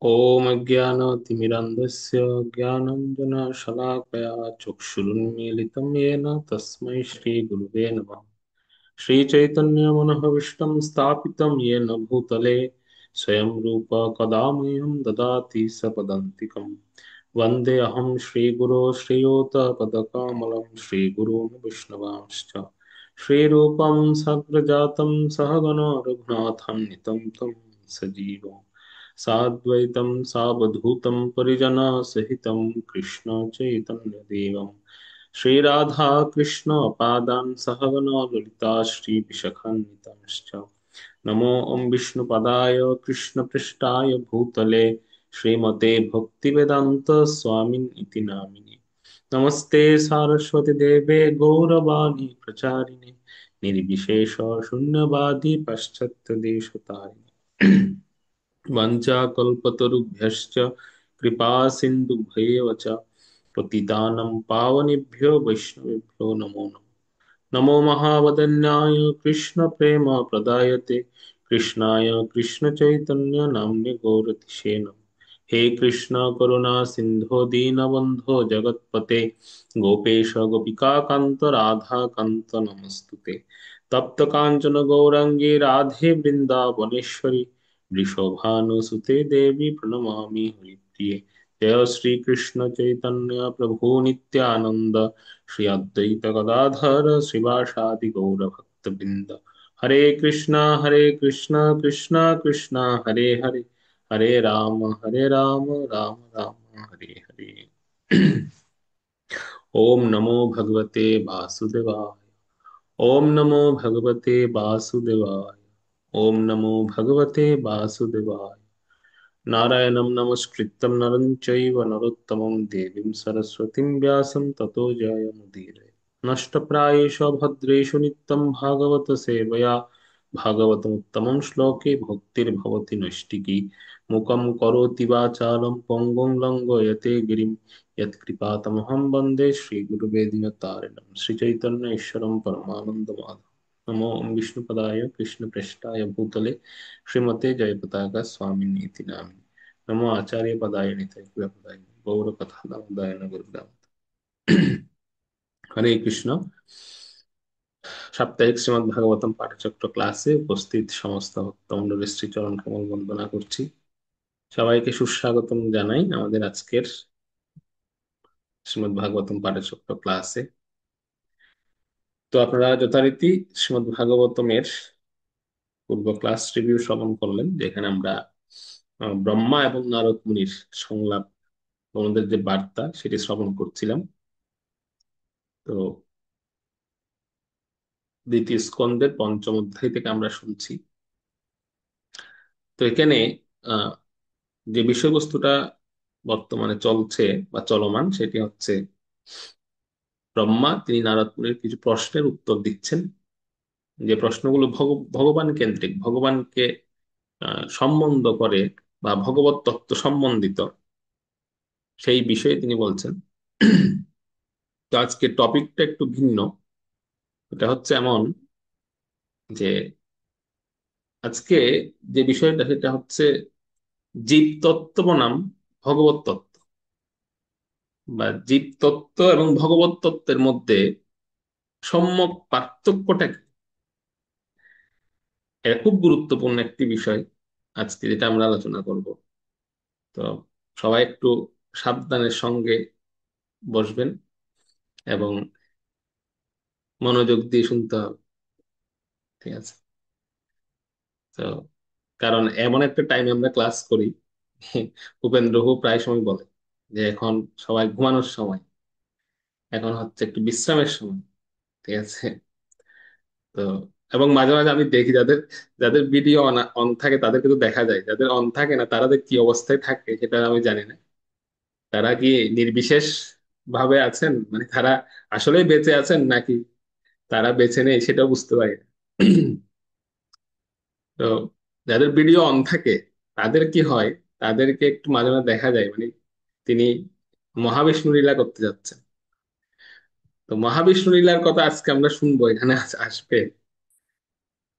ॐ अज्ञानतिमिरन्धस्य ज्ञानञ्जनशलाकया चक्षुरुन्मीलितं येन तस्मै श्रीगुरुवे नमः। श्रीचैतन्यमनःभीष्टं स्थापितं येन भूतले स्वयं रूप कदा मह्यं ददाति सपदन्तिकम्। वन्देऽहं श्रीगुरो श्रीयुतपदकमलं श्रीगुरून् वैष्णवांश्च श्रीरूपं साग्रजातं सहगण रघुनाथान्वितं तं सजीवम् साद्वैतं सावधूतं परिजनसहितं कृष्ण चैतन्यदेवं श्रीराधा कृष्ण पादान् सहगण ललिता श्रीविशाखान्वितांश्च नमो ओं विष्णुपदाय कृष्णपृष्ठाय भूतले श्रीमते भक्तिवेदान्त स्वामिन् इति नामिने नमस्ते सारस्वती देवे गौरवाणी प्रचारिणे निर्विशेष शून्यवादी पाश्चात्य देशतारिणे वाञ्छाकल्पतरुभ्यश्च कृपा सिन्धुभ्येव च पतितानं पावनेभ्यो वैष्णवेभ्यो नमो नमः। नमो महावदन्याय कृष्णप्रेम प्रदायते कृष्णाय कृष्णचैतन्य नाम्ने गौरतिशे नमः। हे कृष्ण करुणा सिन्धो दीनबन्धो जगत्पते गोपेश गोपिकान्त राधाकान्त नमस्तुते तप्त काञ्चन गौराङ्गी राधे वृन्दावनेश्वरी वृषभानुसुते देवी प्रणमामि हरिप्रिये। जय श्री कृष्ण चैतन्य प्रभु नित्यानंद श्री अद्वैत गदाधर श्रीवासादि गौर भक्त वृंद। हरे कृष्णा कृष्णा कृष्णा हरे हरे हरे राम राम राम हरे हरे। ओम नमो भगवते वासुदेवाय। ओम नमो भगवते वासुदेवाय। ओम नमो भगवते वासुदेवाय। नारायणं नमस्कृत्यं नरं चैव नरोत्तमं देवीं सरस्वतीं व्यासं ततो जयमुदीरये। नष्टप्रायेषु भद्रेषु नित्यं भागवत सेवया भागवतमुत्तमं श्लोके भक्तिर्भवति नैष्टिकी मुखं करोति वाचालं पङ्गुं लङ्घयते गिरिं यत्कृपातमहं वन्दे श्रीगुरुवेदिनतारिणं श्रीचैतन्य ईश्वरं परमानन्दमाधवं। नमो विष्णुपदाय कृष्णप्रेष्ठाय भूतले श्रीमते जयपताका स्वामिनीति नामिने। नमो आचार्य पदाय निताय पदाय गौर कथा दामोदराय गुरुदाम। হরে কৃষ্ণ। সাপ্তাহিক শ্রীমদ্ ভাগবতম পাঠচক্র ক্লাসে উপস্থিত সমস্ত ভক্তমণ্ডলীর শ্রীচরণ কমল বন্দনা করছি। সবাইকে সুস্বাগতম জানাই আমাদের আজকের শ্রীমদ্ ভাগবতম পাঠচক্র ক্লাসে। তো আপনারা যথারীতি শ্রীমদ্ ভাগবতমের পূর্ব ক্লাস রিভিউ শ্রবণ করলেন, যেখানে আমরা ব্রহ্মা এবং নারদ মুনির সংলাপ, ওনাদের যে বার্তা সেটি শ্রবণ করছিলাম। তো দ্বিতীয় স্কন্দের পঞ্চম অধ্যায় থেকে আমরা শুনছি। তো এখানে আহ যে বিষয়বস্তুটা বর্তমানে চলছে বা চলমান সেটি হচ্ছে ব্রহ্মা তিনি নারদ মুনির কিছু প্রশ্নের উত্তর দিচ্ছেন, যে প্রশ্নগুলো ভগবান কেন্দ্রিক, ভগবানকে সম্বন্ধ করে বা ভগবত তত্ত্ব সম্বন্ধিত সেই বিষয়ে তিনি বলছেন। তো আজকে টপিকটা একটু ভিন্ন। এটা হচ্ছে এমন যে আজকে যে বিষয়টা সেটা হচ্ছে জীবতত্ত্ব বনাম ভগবত তত্ত্ব, বা জীবতত্ত্ব এবং ভগবত তত্ত্বের মধ্যে সম্যক পার্থক্যটা কি। এটা খুব গুরুত্বপূর্ণ একটি বিষয় আজকে যেটা আমরা আলোচনা করব। তো সবাই একটু সাবধানের সঙ্গে বসবেন এবং মনোযোগ দিয়ে শুনতে হবে, ঠিক আছে? তো কারণ এমন একটা টাইমে আমরা ক্লাস করি, উপেন্দ্রহু প্রায় সময় বলে যে এখন সবাই ঘুমানোর সময়, এখন হচ্ছে একটু বিশ্রামের সময়, ঠিক আছে? তো এবং মাঝে মাঝে আমি দেখি যাদের যাদের ভিডিও অন অন থাকে তাদেরকে তো দেখা যায়, যাদের অন থাকে না তারা যে কি অবস্থায় থাকে সেটা আমি জানি না। তারা কি নির্বিশেষ ভাবে আছেন, মানে তারা আসলেই বেঁচে আছেন নাকি তারা বেঁচে নেই সেটাও বুঝতে পারি না। তো যাদের ভিডিও অন থাকে তাদের কি হয়, তাদেরকে একটু মাঝে মাঝে দেখা যায় মানে তিনি মহাবিষ্ণু লীলা করতে যাচ্ছেন। তো মহাবিষ্ণু লীলার কথা আজকে আমরা শুনবো, এখানে আসবে।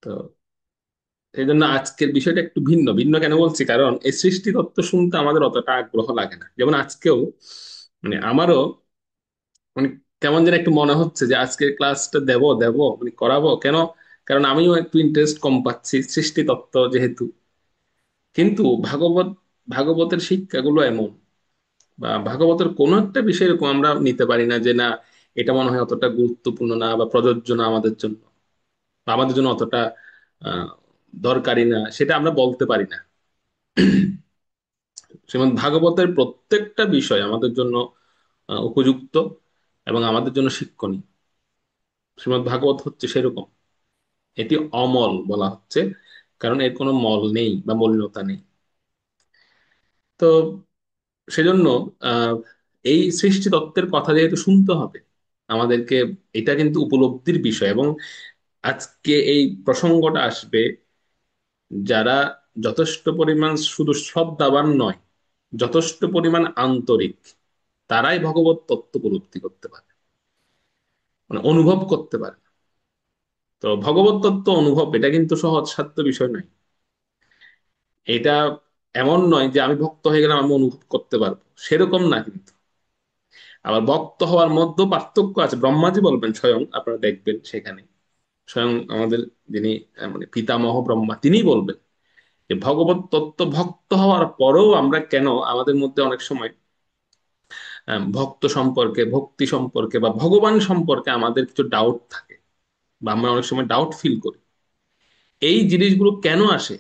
তো এই জন্য আজকের বিষয়টা একটু ভিন্ন। ভিন্ন কেন বলছি, কারণ এই সৃষ্টি তত্ত্ব শুনতে আমাদের অতটা আগ্রহ লাগে না। যেমন আজকেও মানে আমারও মানে কেমন যেন একটু মনে হচ্ছে যে আজকের ক্লাসটা দেব দেব মানে করাবো কেন, কারণ আমিও একটু ইন্টারেস্ট কম পাচ্ছি সৃষ্টি তত্ত্ব যেহেতু। কিন্তু ভাগবতের শিক্ষাগুলো এমন, বা ভাগবতের কোনো একটা বিষয় এরকম আমরা নিতে পারি না যে না, এটা মনে হয় অতটা গুরুত্বপূর্ণ না বা প্রযোজ্য না আমাদের জন্য, বা আমাদের জন্য অতটা আহ দরকারি না, সেটা আমরা বলতে পারি না। শ্রীমদ্ ভাগবতের প্রত্যেকটা বিষয় আমাদের জন্য উপযুক্ত এবং আমাদের জন্য শিক্ষণীয়। শ্রীমদ্ ভাগবত হচ্ছে সেরকম। এটি অমল বলা হচ্ছে কারণ এর কোনো মল নেই বা মলিনতা নেই। তো সেজন্য আহ এই সৃষ্টি তত্ত্বের কথা যেহেতু শুনতে হবে আমাদেরকে, এটা কিন্তু উপলব্ধির বিষয়। এবং আজকে এই প্রসঙ্গটা আসবে যারা যথেষ্ট পরিমাণ শুধু শ্রদ্ধাবান নয়, যথেষ্ট পরিমাণ আন্তরিক, তারাই ভগবত তত্ত্ব উপলব্ধি করতে পারে, মানে অনুভব করতে পারে। তো ভগবত তত্ত্ব অনুভব এটা কিন্তু সহজ সাধ্য বিষয় নয়। এটা এমন নয় যে আমি ভক্ত হয়ে গেলাম আমি অনুভব করতে পারবো, সেরকম না কিন্তু। আবার ভক্ত হওয়ার মধ্যে পার্থক্য আছে, ব্রহ্মাজি বলবেন স্বয়ং, আপনারা দেখবেন সেখানে স্বয়ং আমাদের যিনি মানে পিতামহ ব্রহ্মা তিনি বলবেন যে ভগবত তত্ত্ব ভক্ত হওয়ার পরেও আমরা কেন আমাদের মধ্যে অনেক সময় ভক্ত সম্পর্কে, ভক্তি সম্পর্কে বা ভগবান সম্পর্কে আমাদের কিছু ডাউট থাকে, বা আমরা অনেক সময় ডাউট ফিল করি। এই জিনিসগুলো কেন আসে,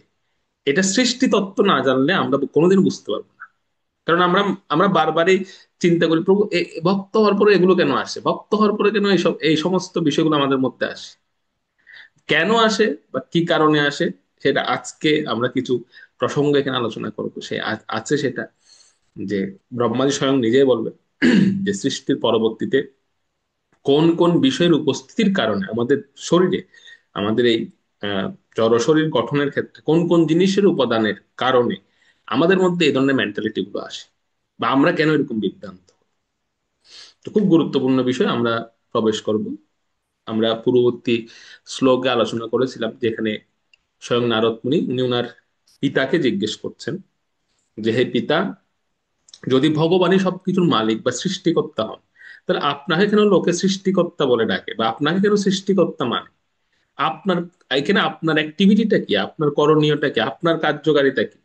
এটা সৃষ্টি তত্ত্ব না জানলে আমরা কোনোদিন বুঝতে পারবো না। কারণ আমরা আমরা বারবারই চিন্তা করি প্রভু ভক্ত হওয়ার পরে এগুলো কেন আসে, ভক্ত হওয়ার পরে কেন এইসব এই সমস্ত বিষয়গুলো আমাদের মধ্যে আসে, কেন আসে বা কি কারণে আসে, সেটা আজকে আমরা কিছু প্রসঙ্গ এখানে আলোচনা করবো। সে আছে সেটা যে ব্রহ্মাজি স্বয়ং নিজেই বলবে যে সৃষ্টির পরবর্তীতে কোন কোন বিষয়ের উপস্থিতির কারণে আমাদের শরীরে, আমাদের এই আহ জড় শরীর গঠনের ক্ষেত্রে কোন কোন জিনিসের উপাদানের কারণে আমাদের মধ্যে এই ধরনের মেন্টালিটি গুলো আসে, বা আমরা কেন এরকম বিভ্রান্ত। তো খুব গুরুত্বপূর্ণ বিষয় আমরা প্রবেশ করব। আমরা পূর্ববর্তী শ্লোকে আলোচনা করেছিলাম যেখানে স্বয়ং নারদ মুনি উনি ওনার পিতাকে জিজ্ঞেস করছেন যে হে পিতা, যদি ভগবানই সবকিছুর মালিক বা সৃষ্টিকর্তা হন, তাহলে আপনাকে কেন লোকে সৃষ্টিকর্তা বলে ডাকে, বা আপনাকে কেন সৃষ্টিকর্তা মানে? আপনার এখানে আপনার অ্যাক্টিভিটিটা কি, আপনার করণীয়টা কি, আপনার কার্যকারিতা কি?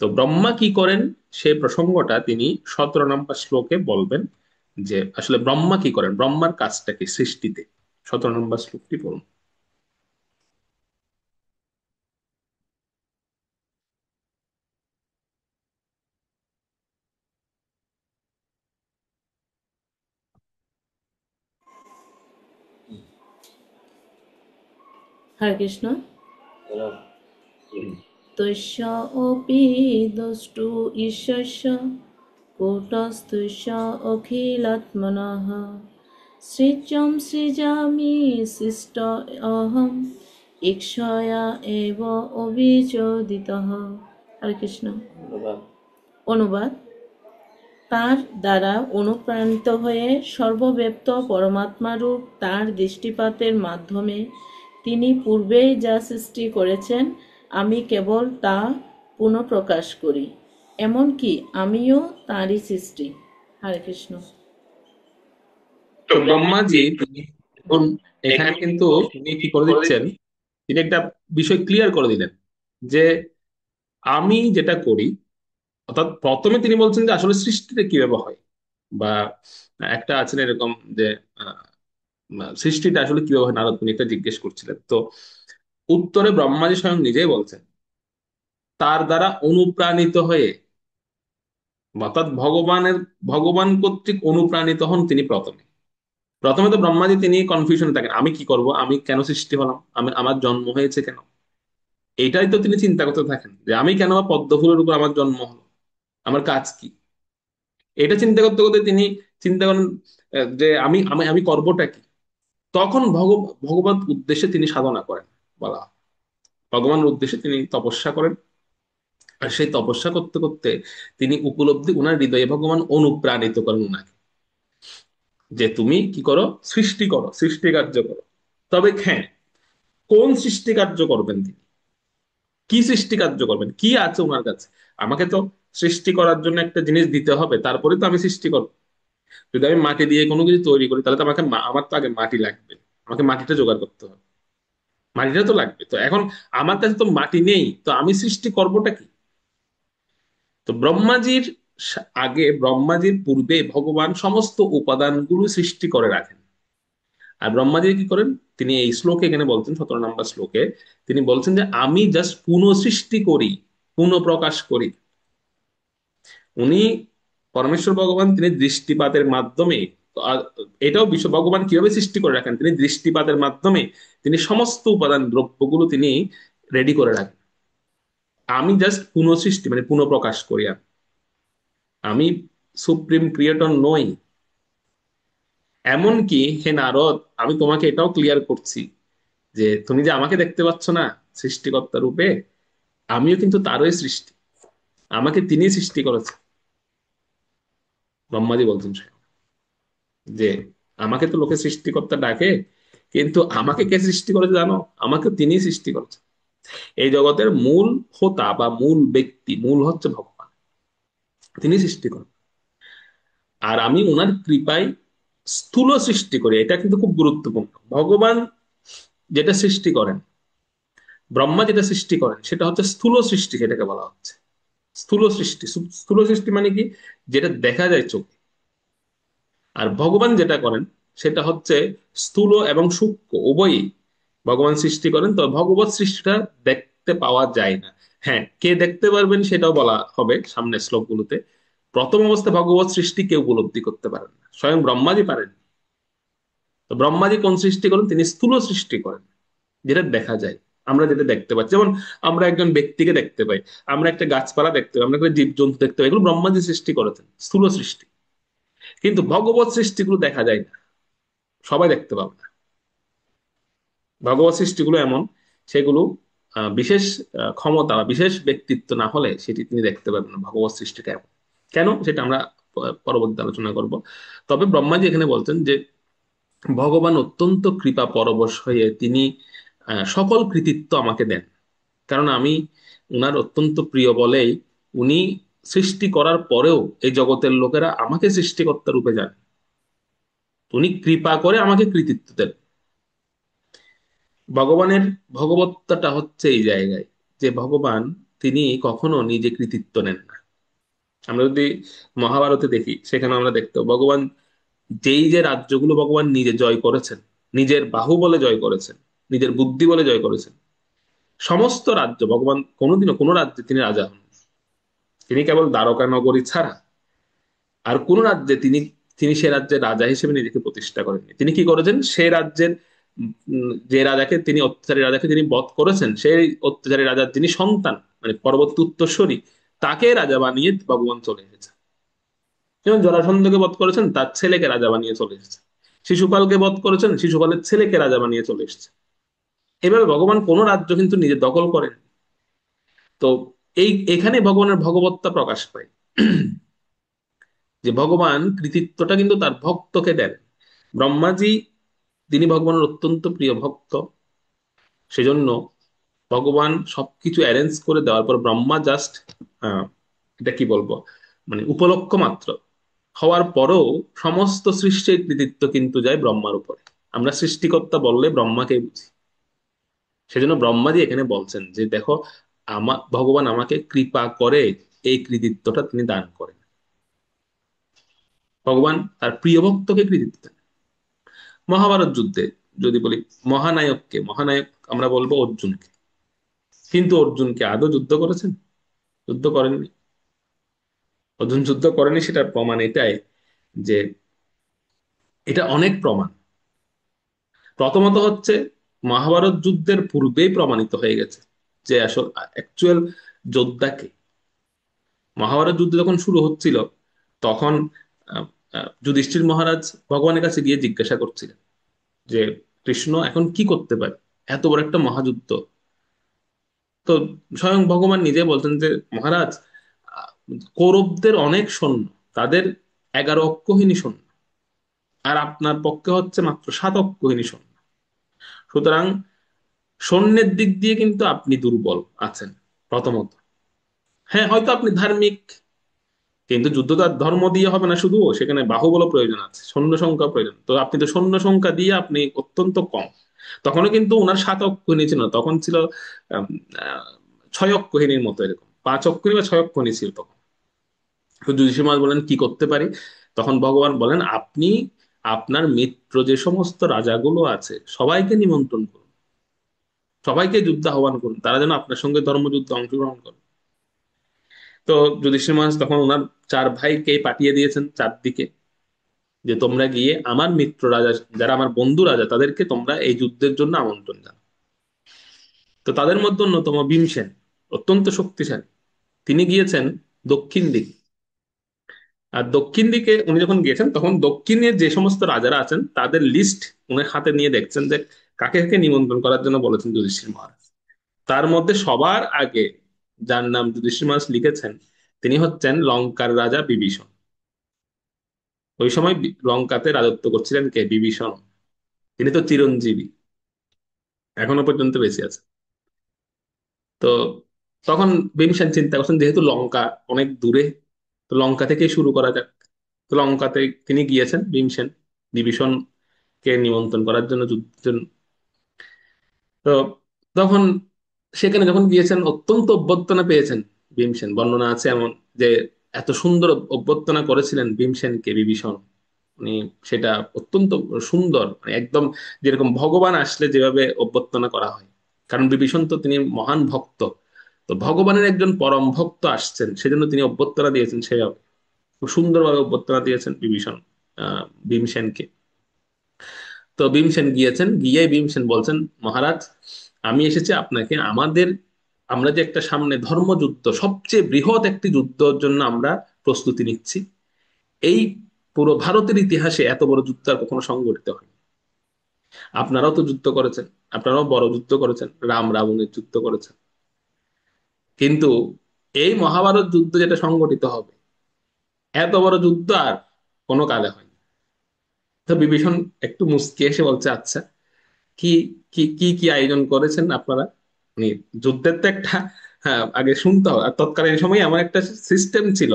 তো ব্রহ্মা কি করেন সে প্রসঙ্গটা তিনি 17 নম্বর শ্লোকে বলবেন, যে আসলে ব্রহ্মা কি করেন, ব্রহ্মার কাজটা কি সৃষ্টিতে। 17 নম্বর শ্লোকটি পড়ুন। হরে কৃষ্ণ। তস্য অপি দষ্টু ঈশ্বস্য কূটস্থস্য অখিলাত্মনঃ সৃজ্যং সৃজামি সৃষ্ট অহম ঈক্ষয়া এব অবিচোদিতঃ। হরে কৃষ্ণ। অনুবাদ: তার দ্বারা অনুপ্রাণিত হয়ে সর্বব্যাপ্ত পরমাত্মারূপ তার দৃষ্টিপাতের মাধ্যমে তিনি পূর্বেই যা সৃষ্টি করেছেন আমি কেবল তা পুনঃপ্রকাশ করি, এমনকি আমিও তাঁরই সৃষ্টি। হরে কৃষ্ণ। তো ব্রহ্মাজি তিনি এখন এখানে কিন্তু তিনি কি করে দিচ্ছেন, তিনি একটা বিষয় ক্লিয়ার করে দিলেন যে আমি যেটা করি, অর্থাৎ প্রথমে তিনি বলছেন যে আসলে সৃষ্টিটা কিভাবে হয়, বা একটা আছেন এরকম যে আহ, সৃষ্টিটা আসলে কিভাবে হয়, নারদ মুনি এটা জিজ্ঞেস করছিলেন। তো উত্তরে ব্রহ্মাজি স্বয়ং নিজেই বলছেন তার দ্বারা অনুপ্রাণিত হয়ে, অর্থাৎ ভগবান কর্তৃক অনুপ্রাণিত হন তিনি প্রথমে। প্রথমে তো ব্রহ্মাজি তিনি কনফিউশন থাকেন, আমি কি করব, আমি কেন সৃষ্টি হলাম, আমি আমার জন্ম হয়েছে কেন, এটাই তো তিনি চিন্তা করতে থাকেন যে আমি কেন বা পদ্ম ফুলের উপর আমার জন্ম হলো, আমার কাজ কি। এটা চিন্তা করতে করতে তিনি চিন্তা করেন যে আমি আমি আমি করবোটা কি। তখন ভগবত উদ্দেশ্যে তিনি সাধনা করেন বলা হয়। ভগবানের উদ্দেশ্যে তিনি তপস্যা করেন। আর সেই তপস্যা করতে করতে তিনি উপলব্ধি, ওনার হৃদয়ে ভগবান অনুপ্রাণিত করেন ওনাকে যে তুমি কি করো, সৃষ্টি করো, সৃষ্টি কার্য করো। তবে হ্যাঁ, কোন সৃষ্টি কার্য করবেন তিনি, কি সৃষ্টি কার্য করবেন, কি আছে ওনার কাছে? আমাকে তো সৃষ্টি করার জন্য একটা জিনিস দিতে হবে, তারপরে তো আমি সৃষ্টি করবো। যদি আমি মাটি দিয়ে কোনো কিছু তৈরি করি, তাহলে তো আমাকে আমার তো আগে মাটি লাগবে, আমাকে মাটিটা জোগাড় করতে হবে, মাটিটা তো লাগবে। তো এখন আমার কাছে তো মাটি নেই, তো আমি সৃষ্টি করবোটা কি? তো ব্রহ্মাজির আগে, ব্রহ্মাজির পূর্বে ভগবান সমস্ত উপাদানগুলো সৃষ্টি করে রাখেন। আর ব্রহ্মাজি কি করেন, তিনি এই শ্লোকে এখানে বলছেন, 17 নম্বর শ্লোকে তিনি বলছেন যে আমি জাস্ট পুনঃসৃষ্টি করি, পুনঃপ্রকাশ করি। উনি পরমেশ্বর ভগবান, তিনি দৃষ্টিপাতের মাধ্যমে, আর এটাও বিশ্ব ভগবান কিভাবে সৃষ্টি করে রাখেন, তিনি দৃষ্টিপাতের মাধ্যমে তিনি সমস্ত উপাদান দ্রব্যগুলো তিনি রেডি করে রাখেন। আমি জাস্ট পুনঃসৃষ্টি মানে পুনঃপ্রকাশ করি। আমি সুপ্রিম ক্রিয়েটর নই। এমনকি হে নারদ, আমি তোমাকে এটাও ক্লিয়ার করছি যে তুমি যে আমাকে দেখতে পাচ্ছ না সৃষ্টিকর্তা রূপে, আমিও কিন্তু তারই সৃষ্টি, আমাকে তিনি সৃষ্টি করেছে। ব্রহ্মাজি বলছেন যে আমাকে তো লোকে সৃষ্টিকর্তা ডাকে, কিন্তু আমাকে কে সৃষ্টি করেছে জানো? আমাকে তিনি সৃষ্টি করেছে। এই জগতের মূল হোতা বা মূল ব্যক্তি, মূল হচ্ছে ভগবান, তিনি সৃষ্টি করেন। আর আমি ওনার কৃপায় স্থূল সৃষ্টি করি, এটা কিন্তু খুব গুরুত্বপূর্ণ। ভগবান যেটা সৃষ্টি করেন, ব্রহ্মা যেটা সৃষ্টি করেন, সেটা হচ্ছে স্থূল সৃষ্টি, সেটাকে বলা হচ্ছে স্থূল সৃষ্টি। স্থূল সৃষ্টি মানে কি? যেটা দেখা যায় চোখে। আর ভগবান যেটা করেন সেটা হচ্ছে স্থূল এবং সূক্ষ্ম উভয়ই ভগবান সৃষ্টি করেন। তো ভগবত সৃষ্টিটা দেখতে পাওয়া যায় না। হ্যাঁ, কে দেখতে পারবেন সেটাও বলা হবে সামনের শ্লোকগুলোতে। প্রথম অবস্থায় ভগবত সৃষ্টি কেউ উপলব্ধি করতে পারেন না, স্বয়ং ব্রহ্মাজি পারেন। তো ব্রহ্মাজি কোন সৃষ্টি করেন? তিনি স্থূল সৃষ্টি করেন, যেটা দেখা যায়, আমরা যেটা দেখতে পাচ্ছি। যেমন আমরা একজন ব্যক্তিকে দেখতে পাই, আমরা একটা গাছপালা দেখতে পাই, আমরা একটা জীবজন্তু দেখতে পাই, এগুলো ব্রহ্মাজি সৃষ্টি করেছেন, স্থূল সৃষ্টি। কিন্তু ভগবত সৃষ্টিগুলো দেখা যায় না, সবাই দেখতে পাবে না। ভগবত সৃষ্টিগুলো এমন, সেগুলো বিশেষ ক্ষমতা বা বিশেষ ব্যক্তিত্ব না হলে সেটি তিনি দেখতে পাবেন না, ভগবত সৃষ্টিটা এমন। কেন, সেটা আমরা পরবর্তী আলোচনা করব। তবে ব্রহ্মাজি এখানে বলছেন যে ভগবান অত্যন্ত কৃপা পরবশ হয়ে তিনি সকল কৃতিত্ব আমাকে দেন। কারণ আমি উনার অত্যন্ত প্রিয় বলেই উনি সৃষ্টি করার পরেও এই জগতের লোকেরা আমাকে সৃষ্টিকর্তা রূপে জানে। উনি কৃপা করে আমাকে কৃতিত্ব দেন। ভগবানের ভগবত্তাটা হচ্ছে এই জায়গায় যে ভগবান তিনি কখনো নিজে কৃতিত্ব নেন না। আমরা যদি মহাভারতে দেখি, সেখানে আমরা দেখতে পাবো ভগবান যেই যে রাজ্যগুলো ভগবান নিজে জয় করেছেন, নিজের বাহুবলে জয় করেছেন, নিজের বুদ্ধি বলে জয় করেছেন, সমস্ত রাজ্য ভগবান কোনোদিনও কোনো রাজ্যে তিনি রাজা হন। তিনি কেবল দ্বারকা নগরী ছাড়া আর কোন রাজ্যে তিনি তিনি সে রাজ্যের রাজা হিসেবে নিজেকে প্রতিষ্ঠা করেননি। তিনি কি করেছেন, সে রাজ্যের যে রাজাকে তিনি, অত্যাচারী রাজাকে তিনি বধ করেছেন, সেই অত্যাচারী রাজার যিনি সন্তান মানে পরবর্তী উত্তরসূরি, তাকে রাজা বানিয়ে ভগবান চলে এসেছে। যেমন জরাসন্ধকে বধ করেছেন, তার ছেলেকে রাজা বানিয়ে চলে এসেছে। শিশুপালকে বধ করেছেন, শিশুপালের ছেলেকে রাজা বানিয়ে চলে এসেছে। এভাবে ভগবান কোন রাজ্য কিন্তু নিজে দখল করেন। তো এখানে ভগবানের ভগবত্তা প্রকাশ পায় যে ভগবান কৃতিত্বটা কিন্তু তার ভক্তকে দেন। ব্রহ্মাজি তিনি ভগবানের অত্যন্ত প্রিয় ভক্ত, সেজন্য ভগবান সবকিছু অ্যারেঞ্জ করে দেওয়ার পর ব্রহ্মা জাস্ট এটা কি বলবো, মানে উপলক্ষ মাত্র হওয়ার পরেও সমস্ত সৃষ্টির কৃতিত্ব কিন্তু যায় ব্রহ্মার উপরে। আমরা সৃষ্টিকর্তা বললে ব্রহ্মাকে বুঝি। সেজন্য ব্রহ্মাজি এখানে বলছেন যে দেখো, ভগবান আমাকে কৃপা করে এই কৃতিত্বটা তিনি দান করেন। ভগবান তার প্রিয় ভক্তকে কৃতিত্ব দেন। মহাভারত যুদ্ধে যদি বলি, মহানায়ককে, মহানায়ক আমরা বলবো অর্জুনকে। কিন্তু অর্জুনকে আদৌ যুদ্ধ করেছেন? যুদ্ধ করেননি। অর্জুন যুদ্ধ করেনি, সেটার প্রমাণ এটাই যে এটা অনেক প্রমাণ। প্রথমত হচ্ছে মহাভারত যুদ্ধের পূর্বেই প্রমাণিত হয়ে গেছে যে আসল অ্যাকচুয়াল যোদ্ধাকে। মহাভারত যুদ্ধ যখন শুরু হচ্ছিল তখন আহ, যুধিষ্ঠির মহারাজ ভগবানের কাছে গিয়ে জিজ্ঞাসা করছিলেন যে কৃষ্ণ এখন কি করতে পারে, এত বড় একটা মহাযুদ্ধ। তো স্বয়ং ভগবান নিজে বলছেন যে মহারাজ, আহ, কৌরবদের অনেক সৈন্য, তাদের 11 অক্ষৌহিনী সৈন্য, আর আপনার পক্ষে হচ্ছে মাত্র 7 অক্ষৌহিনী সৈন্য। সুতরাং সৈন্যের দিক দিয়ে কিন্তু আপনি দুর্বল আছেন। প্রথমত। হ্যাঁ, হয়তো আপনি ধার্মিক, কিন্তু যুদ্ধ তো আর ধর্ম দিয়ে হবে না শুধু, সেখানে বাহুবল প্রয়োজন আছে, সৈন্য সংখ্যা প্রয়োজন। তো আপনি তো সৈন্য সংখ্যা দিয়ে আপনি অত্যন্ত কম। তখনও কিন্তু ওনার 7 অক্ষৌহিনী ছিল না, তখন ছিল আম, 6 অক্ষৌহিনীর মতো, এরকম 5 অক্ষৌহিনী বা 6 অক্ষৌহিনী ছিল তখন। তো যুধিষ্ঠির মহারাজ বলেন কি করতে পারি? তখন ভগবান বলেন, আপনি আপনার মিত্র যে সমস্ত রাজাগুলো আছে সবাইকে নিমন্ত্রণ করুন, সবাইকে যুদ্ধ আহ্বান করুন, তারা যেন আপনার সঙ্গে ধর্মযুদ্ধে অংশগ্রহণ করে। তো যুধিষ্ঠির মহারাজ তখন ওনার 4 ভাইকে পাঠিয়ে দিয়েছেন চারদিকে, যে তোমরা গিয়ে আমার মিত্র রাজা, যারা আমার বন্ধু রাজা, তাদেরকে তোমরা এই যুদ্ধের জন্য আমন্ত্রণ জানাও। তো তাদের মধ্যে অন্যতম ভীমসেন, অত্যন্ত শক্তিশালী। তিনি গিয়েছেন দক্ষিণ দিকে। আর দক্ষিণ দিকে উনি যখন গিয়েছেন, তখন দক্ষিণের যে সমস্ত রাজারা আছেন তাদের লিস্ট উনি হাতে নিয়ে দেখছেন যে কাকে কাকে নিমন্ত্রণ করার জন্য বলেছেন যুধিষ্ঠির মহারাজ। তার মধ্যে সবার আগে যার নাম যুধিষ্ঠির মহারাজ লিখেছেন, তিনি হচ্ছেন লঙ্কার রাজা বিভীষণ। ওই সময় লঙ্কাতে রাজত্ব করছিলেন কে? বিভীষণ। তিনি তো চিরঞ্জীবী, এখনো পর্যন্ত বেঁচে আছে। তো তখন ভীমসেন চিন্তা করছেন, যেহেতু লঙ্কা অনেক দূরে, তো লঙ্কা থেকে শুরু করা যাক। তো লঙ্কাতে তিনি গিয়েছেন ভীমসেন, বিভীষণকে নিমন্ত্রণ করার জন্য যুদ্ধের জন্য। তো তখন সেখানে যখন গিয়েছেন, অত্যন্ত অভ্যর্থনা পেয়েছেন ভীমসেন। বর্ণনা আছে এমন যে এত সুন্দর অভ্যর্থনা করেছিলেন ভীমসেনকে বিভীষণ, মানে সেটা অত্যন্ত সুন্দর, মানে একদম যেরকম ভগবান আসলে যেভাবে অভ্যর্থনা করা হয়। কারণ বিভীষণ তো তিনি মহান ভক্ত, তো ভগবানের একজন পরম ভক্ত আসছেন, সেজন্য তিনি অভ্যর্থনা দিয়েছেন সেভাবে। খুব সুন্দরভাবে অভ্যর্থনা দিয়েছেন বিভীষণ আহ ভীমসেনকে। তো ভীমসেন গিয়েছেন, গিয়ে ভীমসেন বলছেন, মহারাজ আমি এসেছি আপনাকে, আমরা যে একটা সামনে ধর্মযুদ্ধ, সবচেয়ে বৃহৎ একটি যুদ্ধের জন্য আমরা প্রস্তুতি নিচ্ছি। এই পুরো ভারতের ইতিহাসে এত বড় যুদ্ধ আর কখনো সংঘটিত হয়নি। আপনারাও তো যুদ্ধ করেছেন, আপনারাও বড় যুদ্ধ করেছেন, রাম রাবণের যুদ্ধ করেছেন, কিন্তু এই মহাভারত যুদ্ধ যেটা সংঘটিত হবে, এত বড় যুদ্ধ আর কোনো কালে হয়নি। তো বিভীষণ একটু মুচকি এসে বলছে, আচ্ছা, কি কি কি কি আয়োজন করেছেন আপনারা? মানে যুদ্ধের তো একটা, হ্যাঁ, আগে শুনতে হবে। আর তৎকালীন সময় এমন একটা সিস্টেম ছিল,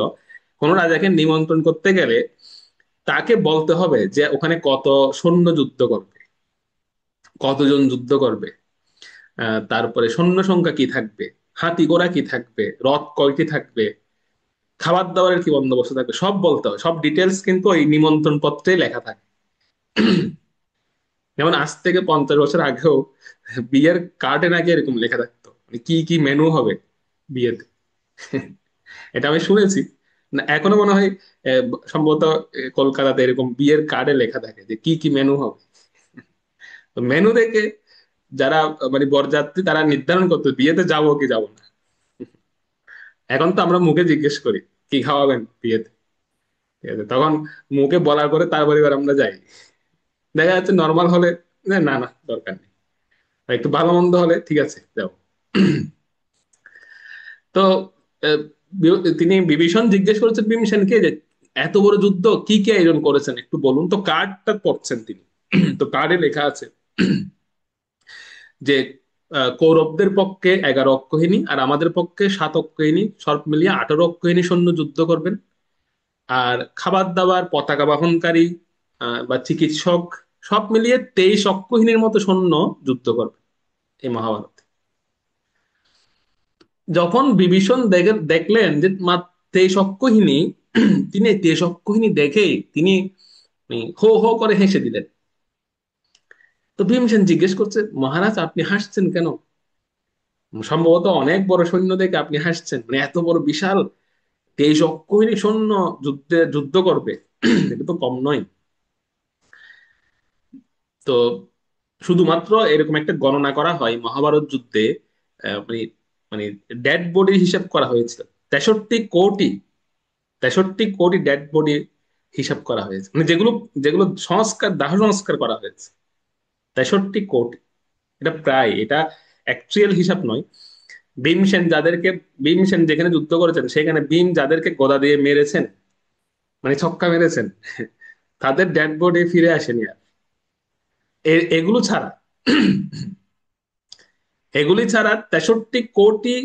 কোন রাজাকে নিমন্ত্রণ করতে গেলে তাকে বলতে হবে যে ওখানে কত সৈন্য যুদ্ধ করবে, কতজন যুদ্ধ করবে, তারপরে সৈন্য সংখ্যা কি থাকবে, হাতি ঘোড়া কি থাকবে, রথ কয়টি থাকবে, খাবার দাবারের কি বন্দোবস্ত থাকবে, সব বলতে হবে। সব ডিটেলস কিন্তু ওই নিমন্ত্রণ পত্রেই লেখা থাকে। যেমন আজ থেকে 50 বছর আগেও বিয়ের কার্ডে নাকি এরকম লেখা থাকতো, মানে কি কি মেনু হবে বিয়েতে। এটা আমি শুনেছি। না, এখনো মনে হয় সম্ভবত কলকাতাতে এরকম বিয়ের কার্ডে লেখা থাকে যে কি কি মেনু হবে। তো মেনু দেখে যারা মানে বরযাত্রী, তারা নির্ধারণ করতো বিয়েতে যাবো কি যাবো না। এখন তো আমরা মুখে জিজ্ঞেস করি কি খাওয়াবেন বিয়েতে, ঠিক আছে? তখন মুখে বলার পরে তারপরে এবার আমরা যাই। দেখা যাচ্ছে নর্মাল হলে না না না, দরকার নেই, আর একটু ভালো মন্দ হলে ঠিক আছে যাও। তো তিনি বিভীষণ জিজ্ঞেস করেছেন ভীমসেনকে যে এত বড় যুদ্ধ কি কি আয়োজন করেছেন একটু বলুন। তো কার্ডটা পড়ছেন তিনি। তো কার্ডে লেখা আছে যে কৌরবদের পক্ষে 11 অক্ষৌহিনী আর আমাদের পক্ষে 7 অক্ষৌহিনী, সব মিলিয়ে 18 অক্ষৌহিনী সৈন্য যুদ্ধ করবেন। আর খাবার দাবার, পতাকা বাহনকারী বা চিকিৎসক, সব মিলিয়ে 23 অক্ষৌহিনীর মতো সৈন্য যুদ্ধ করবে এই মহাভারতে। যখন বিভীষণ দেখলেন যে মাত্র 23 অক্ষৌহিনী, তিনি এই 23 অক্ষৌহিনী দেখে তিনি হো হো করে হেসে দিলেন। তো ভীমসেন জিজ্ঞেস করছে, মহারাজ আপনি হাসছেন কেন? সম্ভবত অনেক বড় সৈন্য দেখে আপনি হাসছেন, মানে এত বড় বিশাল 23 অক্ষৌহিনী সৈন্য যুদ্ধ করবে, এটা তো কম নয়। তো শুধুমাত্র এরকম একটা গণনা করা হয় মহাভারত যুদ্ধে, মানে মানে ডেড বডির হিসাব করা হয়েছিল 63 কোটি, 63 কোটি ডেড বডি হিসাব করা হয়েছে, মানে যেগুলো যেগুলো দাহ সংস্কার করা হয়েছে 63 কোটি। এটা প্রায়, এটা অ্যাকচুয়াল হিসাব নয়। ভীমসেন যাদেরকে, ভীমসেন যেখানে যুদ্ধ করেছেন সেখানে ভীম যাদেরকে গদা দিয়ে মেরেছেন, মানে ছক্কা মেরেছেন, তাদের ডেড বডি ফিরে আসেনি আর। এগুলো ছাড়া, এগুলি ছাড়া 63 কোটি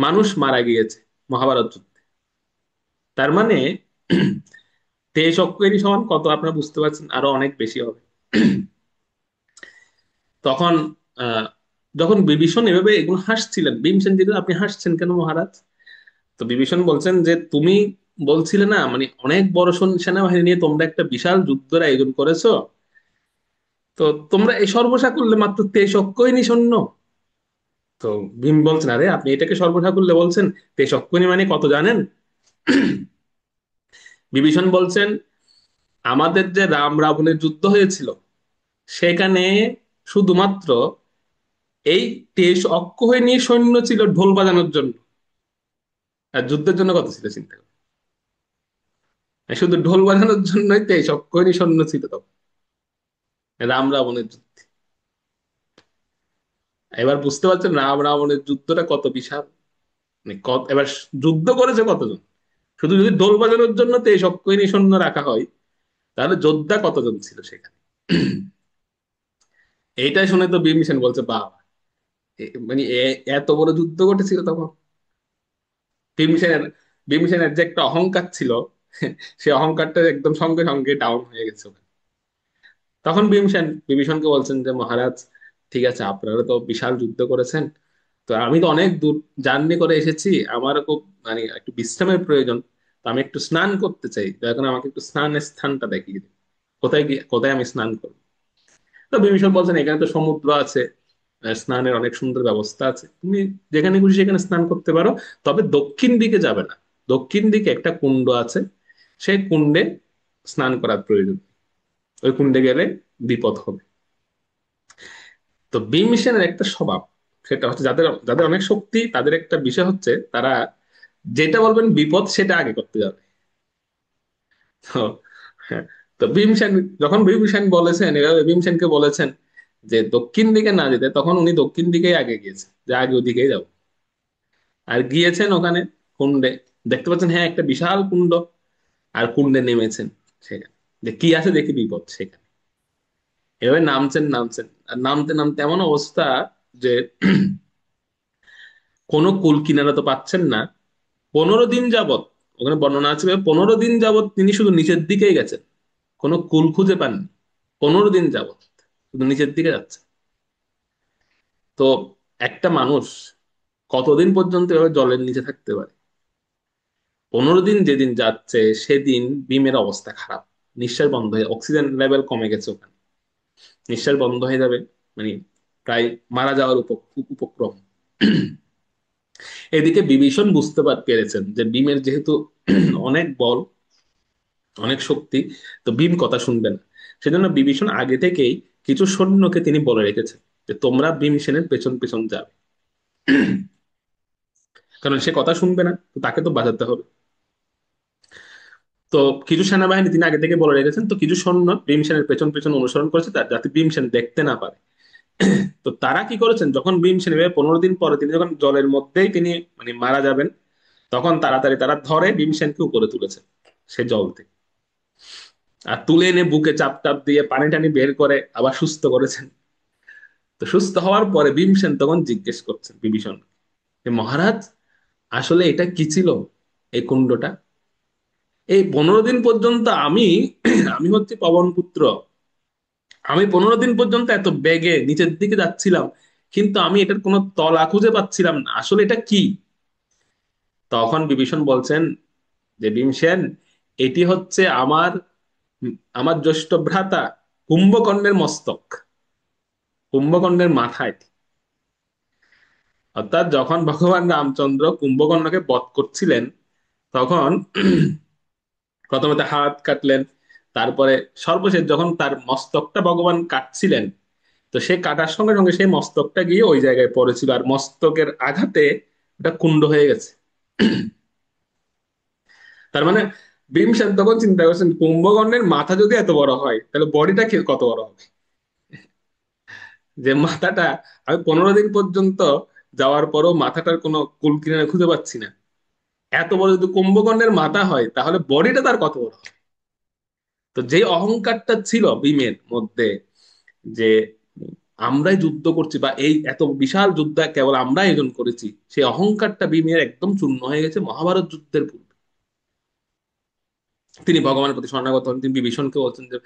মানুষ মারা গিয়েছে মহাভারত যুদ্ধে। তার মানে 23 অক্ষৌহিণী সমান কত আপনারা বুঝতে পারছেন, আরো অনেক বেশি হবে। তখন আহ যখন বিভীষণ এভাবে এগুলো হাসছিলেন, ভীমসেন জিজ্ঞেস, আপনি হাসছেন কেন মহারাজ? তো বিভীষণ বলছেন যে তুমি বলছিলে না মানে অনেক বড় সেনাবাহিনী নিয়ে তোমরা একটা বিশাল যুদ্ধের আয়োজন করেছো, তো তোমরা এই সর্বসাকুল্যে মাত্র 23 অক্ষৌহিণী সৈন্য। তো ভীম বলছেন, আরে আপনি এটাকে সর্বসাকুল্যে বলছেন, 23 অক্ষৌহিণী মানে কত জানেন? বিভীষণ বলছেন, আমাদের যে রাম রাবণের যুদ্ধ হয়েছিল সেখানে শুধুমাত্র এই 23 অক্ষৌহিণী সৈন্য ছিল ঢোল বাজানোর জন্য। আর যুদ্ধের জন্য কত ছিল চিন্তা করুন। শুধু ঢোল বাজানোর জন্যই 23 অক্ষৌহিণী সৈন্য ছিল তখন রাম রাবণের যুদ্ধে। এবার বুঝতে পারছেন রাম রাবণের যুদ্ধটা কত বিশাল। মানে এবার যুদ্ধ করেছে কতজন, শুধু যদি ঢোল বাজানোর জন্য 23 অক্ষৌহিণী সৈন্য রাখা হয়, তাহলে যোদ্ধা কতজন ছিল সেখানে। এইটাই শুনে তো বিভীষণ বলছে, বাবা মানে এত বড় যুদ্ধ ঘটেছিল তখন। বিভীষণের বিভীষণের যে একটা অহংকার ছিল, সে অহংকারটা একদম সঙ্গে সঙ্গে ডাউন হয়ে গেছে ওখানে। তখন বিভীষণকে বলছেন যে মহারাজ, ঠিক আছে আপনারা তো বিশাল যুদ্ধ করেছেন, তো আমি তো অনেক দূর জার্নি করে এসেছি, আমার খুব মানে একটু বিশ্রামের প্রয়োজন, তো আমি একটু স্নান করতে চাই, দয়া করে আমাকে একটু স্নানের স্থানটা দেখিয়ে দিন, কোথায় গিয়ে কোথায় আমি স্নান করবো। তো বিভীষণ বলছেন, এখানে তো সমুদ্র আছে, স্নানের অনেক সুন্দর ব্যবস্থা আছে, তুমি যেখানে খুশি সেখানে স্নান করতে পারো, তবে দক্ষিণ দিকে যাবে না, দক্ষিণ দিকে একটা কুণ্ড আছে, সেই কুণ্ডে স্নান করার প্রয়োজন, ওই কুণ্ডে গেলে বিপদ হবে। তো ভীমসেনের একটা স্বভাব, সেটা হচ্ছে যাদের যাদের অনেক শক্তি তাদের একটা বিষয় হচ্ছে তারা যেটা বলবেন বিপদ সেটা আগে করতে যাবে। তো হ্যাঁ, তো ভীমসেন যখন ভীমসেন বলেছেন এভাবে ভীমসেনকে বলেছেন যে দক্ষিণ দিকে না যেতে, তখন উনি দক্ষিণ দিকেই আগে গিয়েছেন, যে আগে ওদিকেই যাবো। আর গিয়েছেন ওখানে কুণ্ডে, দেখতে পাচ্ছেন হ্যাঁ একটা বিশাল কুণ্ড, আর কুণ্ডে নেমেছেন সেখানে, যে কি আছে দেখি বিপদ সেখানে। এভাবে নামছেন নামছেন, আর নামতে নামতে এমন অবস্থা যে কোনো কুল কিনারা তো পাচ্ছেন না। 15 দিন যাবত, ওখানে বর্ণনা আছে 15 দিন যাবত তিনি শুধু নিচের দিকেই গেছেন, কোনো কুল খুঁজে পাননি। 15 দিন যাবত শুধু নিচের দিকে যাচ্ছে। তো একটা মানুষ কতদিন পর্যন্ত এভাবে জলের নিচে থাকতে পারে? 15 দিন যেদিন যাচ্ছে সেদিন বিমের অবস্থা খারাপ, নিঃশ্বাস বন্ধ হয়ে, অক্সিজেন লেভেল কমে গেছে ওখানে, নিঃশ্বাস বন্ধ হয়ে যাবে, মানে প্রায় মারা যাওয়ার উপক্রম। এদিকে বিভীষণ বুঝতে পেরেছেন যে ভীমের যেহেতু অনেক বল, অনেক শক্তি, তো ভীম কথা শুনবে না। সেজন্য বিভীষণ আগে থেকেই কিছু সৈন্যকে তিনি বলে রেখেছেন যে তোমরা ভীমসেনের পেছন পেছন যাবে, কারণ সে কথা শুনবে না, তো তাকে তো বাঁচাতে হবে। তো কিছু সেনাবাহিনী তিনি আগে থেকে বলে রেখেছেন, তো কিছু সৈন্য ভীমসেনের পেছন পেছন অনুসরণ করেছে যাতে ভীমসেন দেখতে না পারে। তো তারা কি করেছেন, যখন ভীমসেন এভাবে 15 দিন পরে তিনি যখন জলের মধ্যেই তিনি মানে মারা যাবেন, তখন তাড়াতাড়ি তারা ধরে ভীমসেনকে উপরে তুলেছেন সে জল থেকে, আর তুলে এনে বুকে চাপ টাপ দিয়ে পানি টানি বের করে আবার সুস্থ করেছেন। তো সুস্থ হওয়ার পরে ভীমসেন তখন জিজ্ঞেস করছেন বিভীষণ, যে মহারাজ আসলে এটা কি ছিল, এই কুণ্ডটা? এই 15 দিন পর্যন্ত আমি আমি হচ্ছে পবন পুত্র, আমি 15 দিন পর্যন্ত এত বেগে নিচের দিকে যাচ্ছিলাম, কিন্তু আমি এটার কোনো তলা খুঁজে পাচ্ছিলাম না, আসলে এটা কি? তখন বিভীষণ বলছেন যে ভীমসেন, এটি হচ্ছে আমার জ্যেষ্ঠ ভ্রাতা কুম্ভকর্ণের মস্তক, কুম্ভকর্ণের মাথা এটি। অর্থাৎ যখন ভগবান রামচন্দ্র কুম্ভকর্ণকে বধ করছিলেন, তখন প্রথমে তার হাত কাটলেন, তারপরে সর্বশেষ যখন তার মস্তকটা ভগবান কাটছিলেন, তো সে কাটার সঙ্গে সঙ্গে সেই মস্তকটা গিয়ে ওই জায়গায় পড়েছিল, আর মস্তকের আঘাতে এটা কুণ্ড হয়ে গেছে। তার মানে ভীমসেন তখন চিন্তা করছেন, কুম্ভকর্ণের মাথা যদি এত বড় হয় তাহলে বডিটা কত বড় হবে, যে মাথাটা আমি 15 দিন পর্যন্ত যাওয়ার পরও মাথাটার কোনো কুল কিনারা খুঁজে পাচ্ছি না, এত বড় যদি কুম্ভকর্ণের মাথা হয় তাহলে বডিটা তার কত বড় হবে। তো যে অহংকারটা ছিল ভীমের মধ্যে, যে আমরাই যুদ্ধ করছি বা এই এত বিশাল যুদ্ধ কেবল আমরা আয়োজন করেছি, সেই অহংকারটা ভীমের একদম চূর্ণ হয়ে গেছে মহাভারত যুদ্ধের পূর্বে। তিনি ভগবানের প্রতি শরণাগত হন, তিনি বিভীষণকে বলছেন যে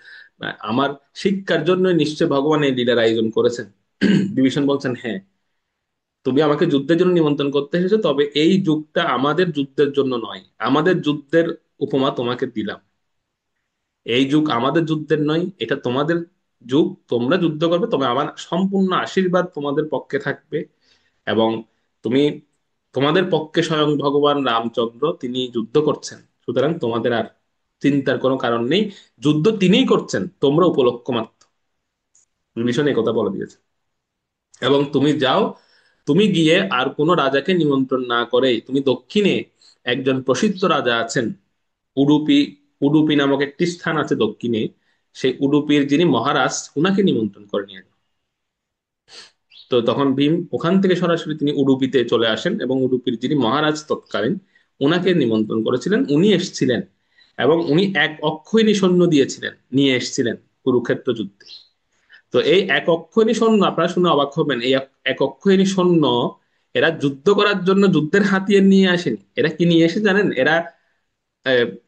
আমার শিক্ষার জন্য নিশ্চয় ভগবান এই লীলার আয়োজন করেছেন। বিভীষণ বলছেন হ্যাঁ, তুমি আমাকে যুদ্ধের জন্য নিমন্ত্রণ করতে এসেছো, তবে এই যুগটা আমাদের যুদ্ধের জন্য নয়, আমাদের যুদ্ধের উপমা তোমাকে দিলাম। এই যুগ আমাদের যুদ্ধের নয়, এটা তোমাদের যুগ, তোমরা যুদ্ধ করবে, তবে আমার সম্পূর্ণ আশীর্বাদ তোমাদের পক্ষে থাকবে। এবং তুমি, তোমাদের পক্ষে স্বয়ং ভগবান রামচন্দ্র তিনি যুদ্ধ করছেন, সুতরাং তোমাদের আর চিন্তার কোনো কারণ নেই, যুদ্ধ তিনিই করছেন, তোমরা উপলক্ষ মাত্র। বিভীষণ এই কথা বলে দিয়েছে। এবং তুমি যাও, তুমি গিয়ে আর কোনো রাজাকে নিমন্ত্রণ না করেই তুমি দক্ষিণে একজন প্রসিদ্ধ রাজা আছেন, উডুপি, উডুপি নামক একটি স্থান আছে দক্ষিণে, সেই উডুপির যিনি মহারাজ উনাকে নিমন্ত্রণ করে নিয়ে যাও। তো তখন ভীম ওখান থেকে সরাসরি তিনি উডুপিতে চলে আসেন, এবং উডুপির যিনি মহারাজ তৎকালীন উনাকে নিমন্ত্রণ করেছিলেন, উনি এসেছিলেন। এবং উনি এক অক্ষৌহিণী সৈন্য দিয়েছিলেন, নিয়ে এসেছিলেন কুরুক্ষেত্র যুদ্ধে। তো এই এক অক্ষৌহিণী সৈন্য, আপনারা শুনে অবাক হবেন, এই এক অক্ষৌহিণী সৈন্য এরা যুদ্ধ করার জন্য যুদ্ধের হাতিয়ার নিয়ে আসেনি। এরা কি নিয়ে এসে জানেন? এরা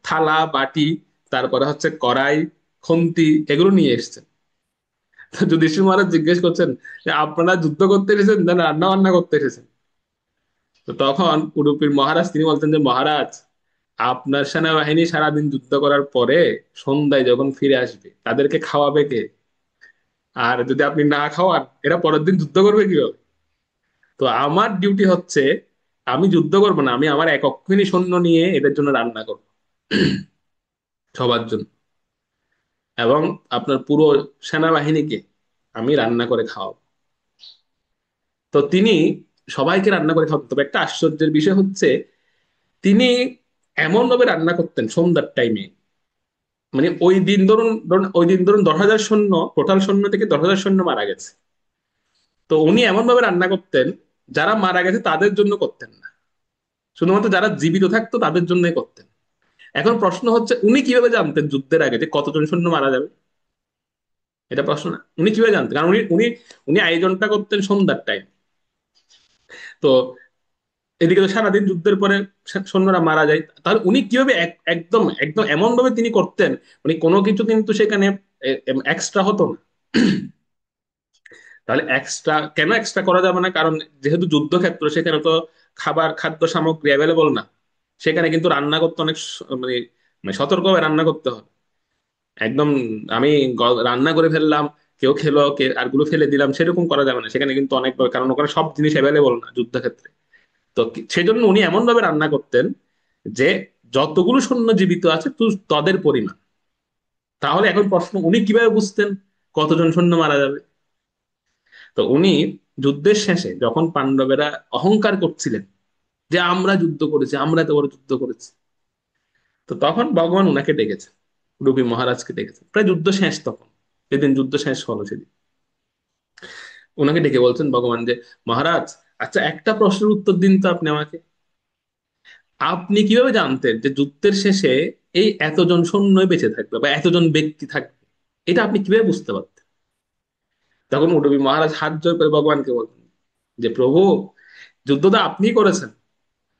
থালা বাটি, তারপরে হচ্ছে কড়াই, খুন্তি, এগুলো নিয়ে এসেছে। তো যুধিষ্ঠির মহারাজ জিজ্ঞেস করছেন যে আপনারা যুদ্ধ করতে এসেছেন না রান্না বান্না করতে এসেছেন? তো তখন উডুপির মহারাজ তিনি বলতেন যে মহারাজ, আপনার সেনাবাহিনী সারাদিন যুদ্ধ করার পরে সন্ধ্যায় যখন ফিরে আসবে তাদেরকে খাওয়াবে কে? আর যদি আপনি না খাওয়ান এরা পরের দিন যুদ্ধ করবে কিভাবে? তো আমার ডিউটি হচ্ছে, আমি যুদ্ধ করবো না, আমি আমার এক অক্ষৌহিণী সৈন্য নিয়ে এদের জন্য রান্না করবো, সবার জন্য। এবং আপনার পুরো সেনাবাহিনীকে আমি রান্না করে খাওয়াবো। তো তিনি সবাইকে রান্না করে খাওয়াতেন। তবে একটা আশ্চর্যের বিষয় হচ্ছে, তিনি এমন ভাবে রান্না করতেন সন্ধ্যার টাইমে, মানে ওই দিন ধরুন ধরুন ওই দিন ধরুন 10,000 সৈন্য, টোটাল সৈন্য থেকে 10,000 সৈন্য মারা গেছে। তো উনি এমন ভাবে রান্না করতেন, যারা মারা গেছে তাদের জন্য করতেন না, শুধুমাত্র যারা জীবিত থাকতো তাদের জন্যই করতেন। এখন প্রশ্ন হচ্ছে, উনি কিভাবে জানতেন যুদ্ধের আগে যে কতজন সৈন্য মারা যাবে? এটা প্রশ্ন না, উনি কিভাবে জানতেন? কারণ উনি উনি উনি আয়োজনটা করতেন সন্ধ্যার টাইম। তো এদিকে তো সারাদিন যুদ্ধের পরে সৈন্যরা মারা যায়, তাহলে উনি কিভাবে একদম একদম এমন ভাবে তিনি করতেন, মানে কোনো কিছু কিন্তু সেখানে এক্সট্রা হতো না। তাহলে এক্সট্রা কেন এক্সট্রা করা যাবে না? কারণ যেহেতু যুদ্ধক্ষেত্র, সেখানে তো খাবার খাদ্য সামগ্রী অ্যাভেলেবল না, সেখানে কিন্তু রান্না করতে অনেক মানে মানে সতর্কভাবে রান্না করতে হয়। একদম আমি রান্না করে ফেললাম, কেউ খেলো, কে আরগুলো ফেলে দিলাম, সেরকম করা যাবে না। সেখানে কিন্তু অনেক, কারণ ওখানে সব জিনিস অ্যাভেলেবল না যুদ্ধক্ষেত্রে। তো সেজন্য উনি এমন ভাবে রান্না করতেন যে যতগুলো সৈন্য জীবিত আছে তাদের পরিমাণ। তাহলে এখন প্রশ্ন, উনি কিভাবে বুঝতেন কতজন সৈন্য মারা যাবে? তো উনি যুদ্ধের শেষে যখন পাণ্ডবেরা অহংকার করছিলেন যে আমরা যুদ্ধ করেছি, আমরা এত বড় যুদ্ধ করেছি, তো তখন ভগবান উনাকে ডেকেছেন, রবি মহারাজকে ডেকেছেন, প্রায় যুদ্ধ শেষ তখন, যেদিন যুদ্ধ শেষ হলো সেদিন উনাকে ডেকে বলছেন ভগবান যে মহারাজ, আচ্ছা একটা প্রশ্নের উত্তর দিন তো আপনি আমাকে। আপনি কিভাবে জানতেন যে যুদ্ধের শেষে এই এতজন সৈন্যই বেঁচে থাকবে বা এতজন ব্যক্তি থাকবে? এটা আপনি কিভাবে বুঝতে পারতেন? তখন উডবি মহারাজ হাত জোর করে ভগবানকে বলতেন যে প্রভু, যুদ্ধ তো আপনিই করেছেন,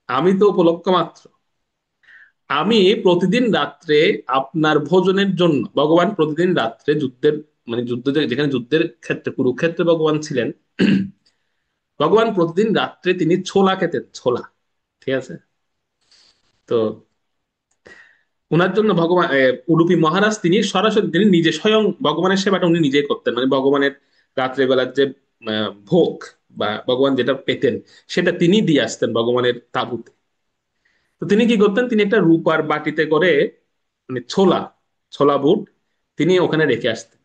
আমি তো উপলক্ষ মাত্র। আমি প্রতিদিন রাত্রে আপনার ভোজনের জন্য, ভগবান প্রতিদিন রাত্রে যুদ্ধের, মানে যুদ্ধ যেখানে যুদ্ধের ক্ষেত্রে কুরুক্ষেত্রে ভগবান ছিলেন, ভগবান প্রতিদিন রাত্রে তিনি ছোলা খেতেন, ছোলা। ঠিক আছে? তো উনার জন্য ভগবান উডুপি মহারাজ তিনি সরাসরি তিনি নিজে স্বয়ং ভগবানের সেবাটা উনি নিজেই করতেন, মানে ভগবানের রাত্রে বেলার যে ভোগ বা ভগবান যেটা পেতেন সেটা তিনি দিয়ে আসতেন ভগবানের তাঁবুতে। তো তিনি কি করতেন, তিনি একটা রূপার বাটিতে করে, মানে ছোলা, ছোলা বুট তিনি ওখানে রেখে আসতেন,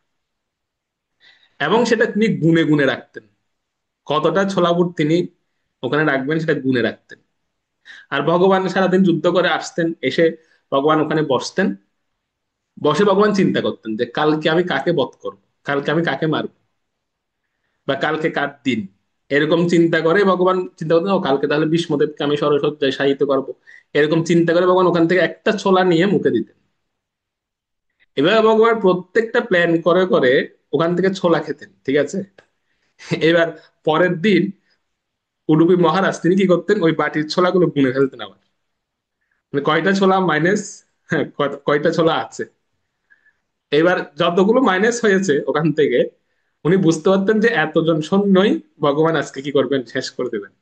এবং সেটা তিনি গুনে গুনে রাখতেন, কতটা ছোলা বুট তিনি ওখানে রাখবেন সেটা গুনে রাখতেন। আর ভগবান সারাদিন যুদ্ধ করে আসতেন, এসে ভগবান ওখানে বসতেন, বসে ভগবান চিন্তা করতেন যে কালকে আমি কাকে বধ করবো, কালকে আমি কাকে মারবো, বা কালকে কার দিন। এরকম চিন্তা করে ভগবান চিন্তা করতেন, ও কালকে তাহলে ভীষ্মদেবকে আমি সরসজ্জায় শায়িত করবো। এরকম চিন্তা করে ভগবান ওখান থেকে একটা ছোলা নিয়ে মুখে দিতেন। এভাবে ভগবান প্রত্যেকটা প্ল্যান করে করে ওখান থেকে ছোলা খেতেন। ঠিক আছে? এবার পরের দিন উডুপি মহারাজ তিনি কি করতেন, ওই বাটির ছোলাগুলো গুনে ফেলতেন আবার, মানে কয়টা ছোলা মাইনাস, হ্যাঁ কয়টা ছোলা আছে। এবার যতগুলো মাইনাস হয়েছে ওখান থেকে উনি বুঝতে পারতেন যে এতজন সৈন্যই ভগবান আজকে কি করবেন, শেষ করে দেবেন।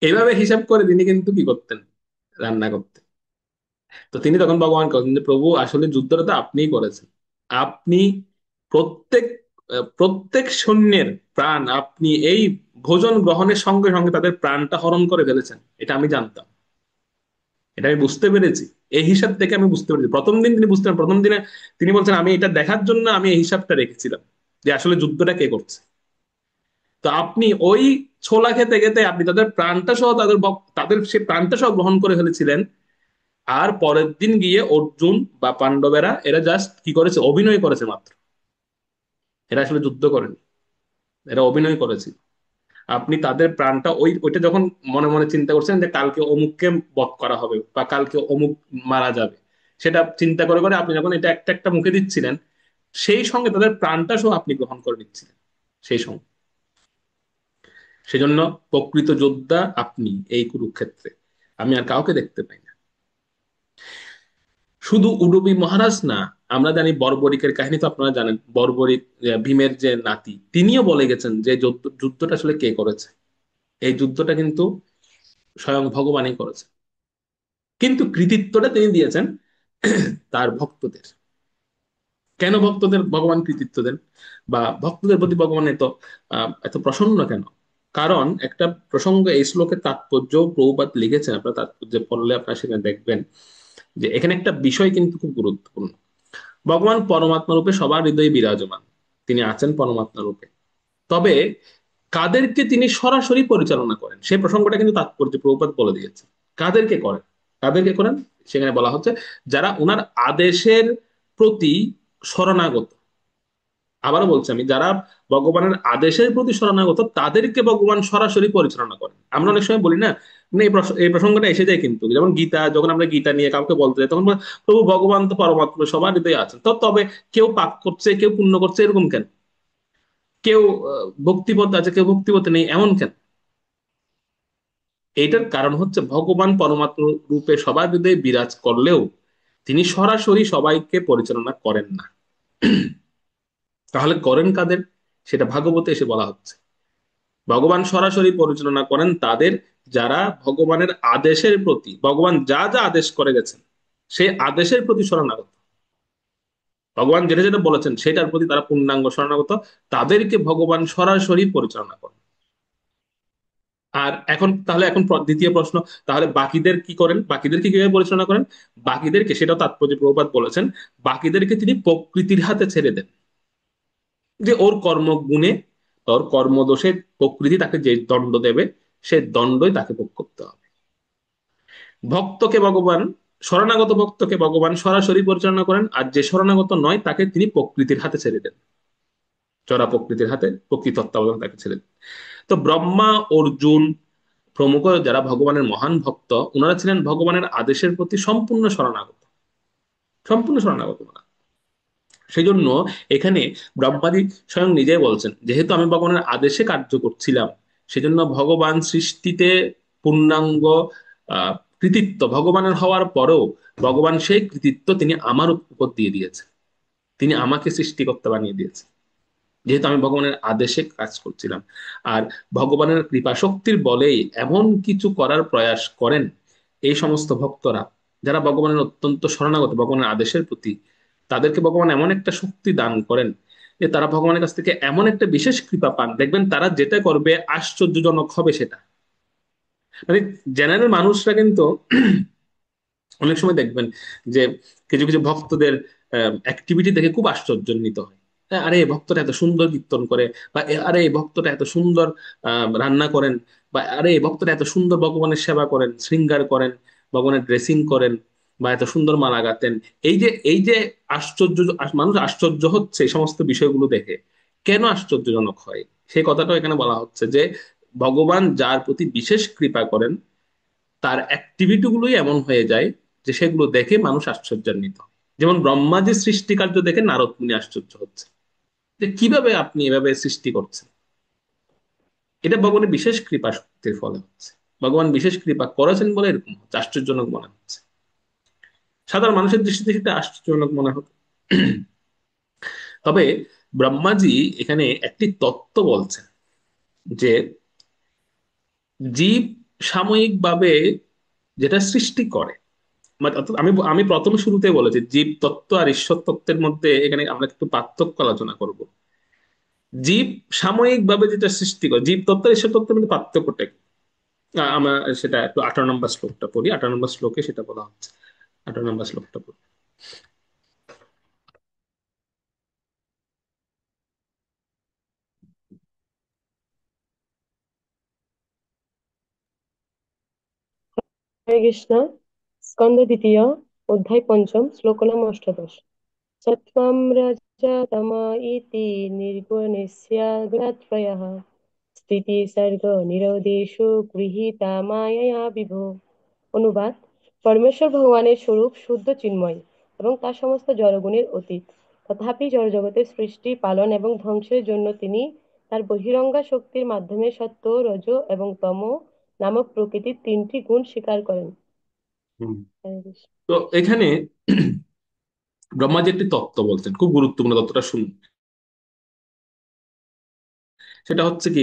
এইভাবে হিসাব করে তিনি কিন্তু কি করতেন, রান্না করতেন। তো তিনি তখন ভগবানকে বলতেন যে প্রভু আসলে যুদ্ধটা তো আপনিই করেছেন, আপনি প্রত্যেক প্রত্যেক সৈন্যের প্রাণ আপনি এই ভোজন গ্রহণের সঙ্গে সঙ্গে তাদের প্রাণটা হরণ করে ফেলেছেন, এটা আমি জানতাম, এটা আমি বুঝতে পেরেছি। এই হিসাব থেকে আমি বুঝতে পেরেছি, প্রথম দিন তিনি বুঝতে প্রথম দিনে তিনি বলছেন আমি এটা দেখার জন্য আমি এই হিসাবটা রেখেছিলাম যে আসলে যুদ্ধটা কে করছে। তো আপনি ওই ছোলা খেতে খেতে আপনি তাদের প্রাণটা সহ তাদের সে প্রাণটা সহ গ্রহণ করে ফেলেছিলেন। আর পরের দিন গিয়ে অর্জুন বা পাণ্ডবেরা এরা জাস্ট কি করেছে, অভিনয় করেছে মাত্র, এরা আসলে যুদ্ধ করেনি, এরা অভিনয় করেছে। আপনি তাদের প্রাণটা ওইটা যখন মনে মনে চিন্তা করছেন যে কালকে অমুককে বধ করা হবে বা কালকে অমুক মারা যাবে, সেটা চিন্তা করে করে আপনি যখন এটা একটা একটা মুখে দিচ্ছিলেন, সেই সঙ্গে তাদের প্রাণটা সহ আপনি গ্রহণ করে নিচ্ছিলেন সেই সঙ্গে। সেজন্য প্রকৃত যোদ্ধা আপনি এই কুরুক্ষেত্রে, আমি আর কাউকে দেখতে পাই না। শুধু উডুপি মহারাজ না, আমরা জানি বর্বরিকের কাহিনী তো আপনারা জানেন, বর্বরিক ভীমের যে নাতি তিনিও বলে গেছেন যে যুদ্ধটা আসলে কে করেছে, এই যুদ্ধটা কিন্তু স্বয়ং ভগবানই করেছে, কিন্তু কৃতিত্বটা তিনি দিয়েছেন তার ভক্তদের। কেন ভক্তদের ভগবান কৃতিত্ব দেন, বা ভক্তদের প্রতি ভগবান এত এত প্রসন্ন কেন? কারণ একটা প্রসঙ্গ, এই শ্লোকের তাৎপর্য প্রভুপাদ লিখেছেন, আপনার তাৎপর্য পড়লে আপনারা সেখানে দেখবেন যে এখানে একটা বিষয় কিন্তু খুব গুরুত্বপূর্ণ। ভগবান পরমাত্মা রূপে সবার হৃদয়ে বিরাজমান, তিনি আছেন পরমাত্মা রূপে। তবে কাদেরকে তিনি সরাসরি পরিচালনা করেন সেই প্রসঙ্গটা কিন্তু তাৎপর্য প্রভুপাত বলে দিয়েছে। কাদেরকে করেন, কাদেরকে করেন, সেখানে বলা হচ্ছে যারা ওনার আদেশের প্রতি শরণাগত। আবারও বলছি আমি, যারা ভগবানের আদেশের প্রতি শরণাগত তাদেরকে ভগবান সরাসরি পরিচালনা করেন। আমরা অনেক সময় বলি না, মানে এই প্রসঙ্গটা এসে যায় কিন্তু, যেমন গীতা, যখন আমরা গীতা নিয়ে কাউকে বলতে যাই তখন বলে, প্রভু ভগবান তো পরমাত্মা সবার হৃদয়ে আছেন, তো তবে কেউ পাপ করছে কেউ পুণ্য করছে এরকম কেন, কেউ ভক্তিপথ আছে কেউ ভক্তিপথে নেই এমন কেন? এইটার কারণ হচ্ছে ভগবান পরমাত্মা রূপে সবার হৃদয়ে বিরাজ করলেও তিনি সরাসরি সবাইকে পরিচালনা করেন না। তাহলে করেন কাদের, সেটা ভাগবতে এসে বলা হচ্ছে। ভগবান সরাসরি পরিচালনা করেন তাদের যারা ভগবানের আদেশের প্রতি, ভগবান যা যা আদেশ করে গেছেন সেই আদেশের প্রতি শরণাগত, ভগবান যেটা যেটা বলেছেন সেটার প্রতি তারা পূর্ণাঙ্গ শরণাগত, তাদেরকে ভগবান সরাসরি পরিচালনা করেন। আর এখন তাহলে এখন দ্বিতীয় প্রশ্ন, তাহলে বাকিদের কি করেন, বাকিদেরকে কিভাবে পরিচালনা করেন? বাকিদেরকে, সেটাও তাৎপর্য প্রভুপাত বলেছেন, বাকিদেরকে তিনি প্রকৃতির হাতে ছেড়ে দেন, যে ওর কর্মগুণে, ওর কর্মদোষে প্রকৃতি তাকে যে দণ্ড দেবে সে দণ্ডই তাকে ভোগ করতে হবে। ভক্তকে ভগবান, শরণাগত ভক্তকে ভগবান সরাসরি পরিচালনা করেন, আর যে শরণাগত নয় তাকে তিনি প্রকৃতির হাতে ছেড়ে দেন, চড়া প্রকৃতির হাতে প্রকৃত তত্ত্বাবধান তাকে ছেড়ে দেন। তো ব্রহ্মা, অর্জুন প্রমুখ যারা ভগবানের মহান ভক্ত, ওনারা ছিলেন ভগবানের আদেশের প্রতি সম্পূর্ণ শরণাগত, সম্পূর্ণ শরণাগত ওনারা। সেই জন্য এখানে ব্রহ্মাদি স্বয়ং নিজেই বলছেন, যেহেতু আমি ভগবানের আদেশে কার্য করছিলাম, সেজন্য ভগবান সৃষ্টিতে পূর্ণাঙ্গ আহ কৃতিত্ব ভগবানের হওয়ার পরেও ভগবান সেই কৃতিত্ব তিনি আমার উপর দিয়ে দিয়েছেন, তিনি আমাকে সৃষ্টিকর্তা বানিয়ে দিয়েছেন, যেহেতু আমি ভগবানের আদেশে কাজ করছিলাম। আর ভগবানের কৃপা শক্তির বলেই এমন কিছু করার প্রয়াস করেন এই সমস্ত ভক্তরা যারা ভগবানের অত্যন্ত শরণাগত, ভগবানের আদেশের প্রতি, তাদেরকে ভগবান এমন একটা শক্তি দান করেন যে তারা ভগবানের কাছ থেকে এমন একটা বিশেষ কৃপা পান, দেখবেন তারা যেটা করবে আশ্চর্যজনক হবে সেটা। মানে জেনারেল মানুষরা কিন্তু অনেক সময় দেখবেন যে কিছু কিছু ভক্তদের অ্যাক্টিভিটি দেখে খুব আশ্চর্যান্বিত হয়। হ্যাঁ, আরে এই ভক্তটা এত সুন্দর কীর্তন করে, বা আরে এই ভক্তটা এত সুন্দর রান্না করেন, বা আরে এই ভক্তটা এত সুন্দর ভগবানের সেবা করেন, শৃঙ্গার করেন, ভগবানের ড্রেসিং করেন, বা এত সুন্দর মালা গাতেন। এই যে আশ্চর্য, মানুষ আশ্চর্য হচ্ছে এই সমস্ত বিষয়গুলো দেখে। কেন আশ্চর্যজনক হয় সেই কথাটাও এখানে বলা হচ্ছে যে ভগবান যার প্রতি বিশেষ কৃপা করেন তার অ্যাক্টিভিটি গুলোই এমন হয়ে যায় যে সেগুলো দেখে মানুষ আশ্চর্যান্বিত হয়। যেমন ব্রহ্মা যে সৃষ্টি কার্য দেখে নারদ মুনি আশ্চর্য হচ্ছে, যে কিভাবে আপনি এভাবে সৃষ্টি করছেন। এটা ভগবানের বিশেষ কৃপা শক্তির ফলে হচ্ছে। ভগবান বিশেষ কৃপা করেছেন বলে এরকম হচ্ছে, আশ্চর্যজনক মনে হচ্ছে। সাধারণ মানুষের দৃষ্টিতে সেটা আশ্চর্যজনক মনে হতো। তবে ব্রহ্মাজি এখানে একটি তত্ত্ব বলছেন যে জীব সাময়িকভাবে যেটা সৃষ্টি করে, মানে অর্থাৎ আমি আমি প্রথম শুরুতে বলেছি জীব তত্ত্ব আর ঈশ্বর তত্ত্বের মধ্যে এখানে আমরা একটু পার্থক্য আলোচনা করব। জীব সাময়িকভাবে যেটা সৃষ্টি করে, জীব তত্ত্ব আর ঈশ্বর তত্ত্বের মধ্যে পার্থক্যটা কি? আমরা সেটা একটু 18 নম্বর শ্লোকটা পড়ি, 18 নম্বর শ্লোকে সেটা বলা হচ্ছে। 18 নম্বর শ্লোকটা পড়ি। হরে কৃষ্ণ। স্কন্দ দ্বিতীয়, অধ্যায় পঞ্চম, শ্লোক নাম অষ্টাদশ। সত্ত্বম রজতম ইতি নির্গুণস্য গুণত্রয়ঃ স্থিতি সর্গ নিরোধেষু গৃহীতা মায়য়া বিভো। অনুবাদ: পরমেশ্বর ভগবানের স্বরূপ শুদ্ধ চিন্ময় এবং তার সমস্ত জড়গুণের অতীত। তথাপি জড়জগতের সৃষ্টি, পালন এবং ধ্বংসের জন্য তিনি তার বহিরঙ্গা শক্তির মাধ্যমে সত্ত্ব, রজ এবং তম নামক প্রকৃতির তিনটি গুণ স্বীকার করেন। হুম। হরে কৃষ্ণ। তো এখানে ব্রহ্মাজি একটি তত্ত্ব বলছেন, খুব গুরুত্বপূর্ণ তত্ত্বটা শুনুন। সেটা হচ্ছে কি,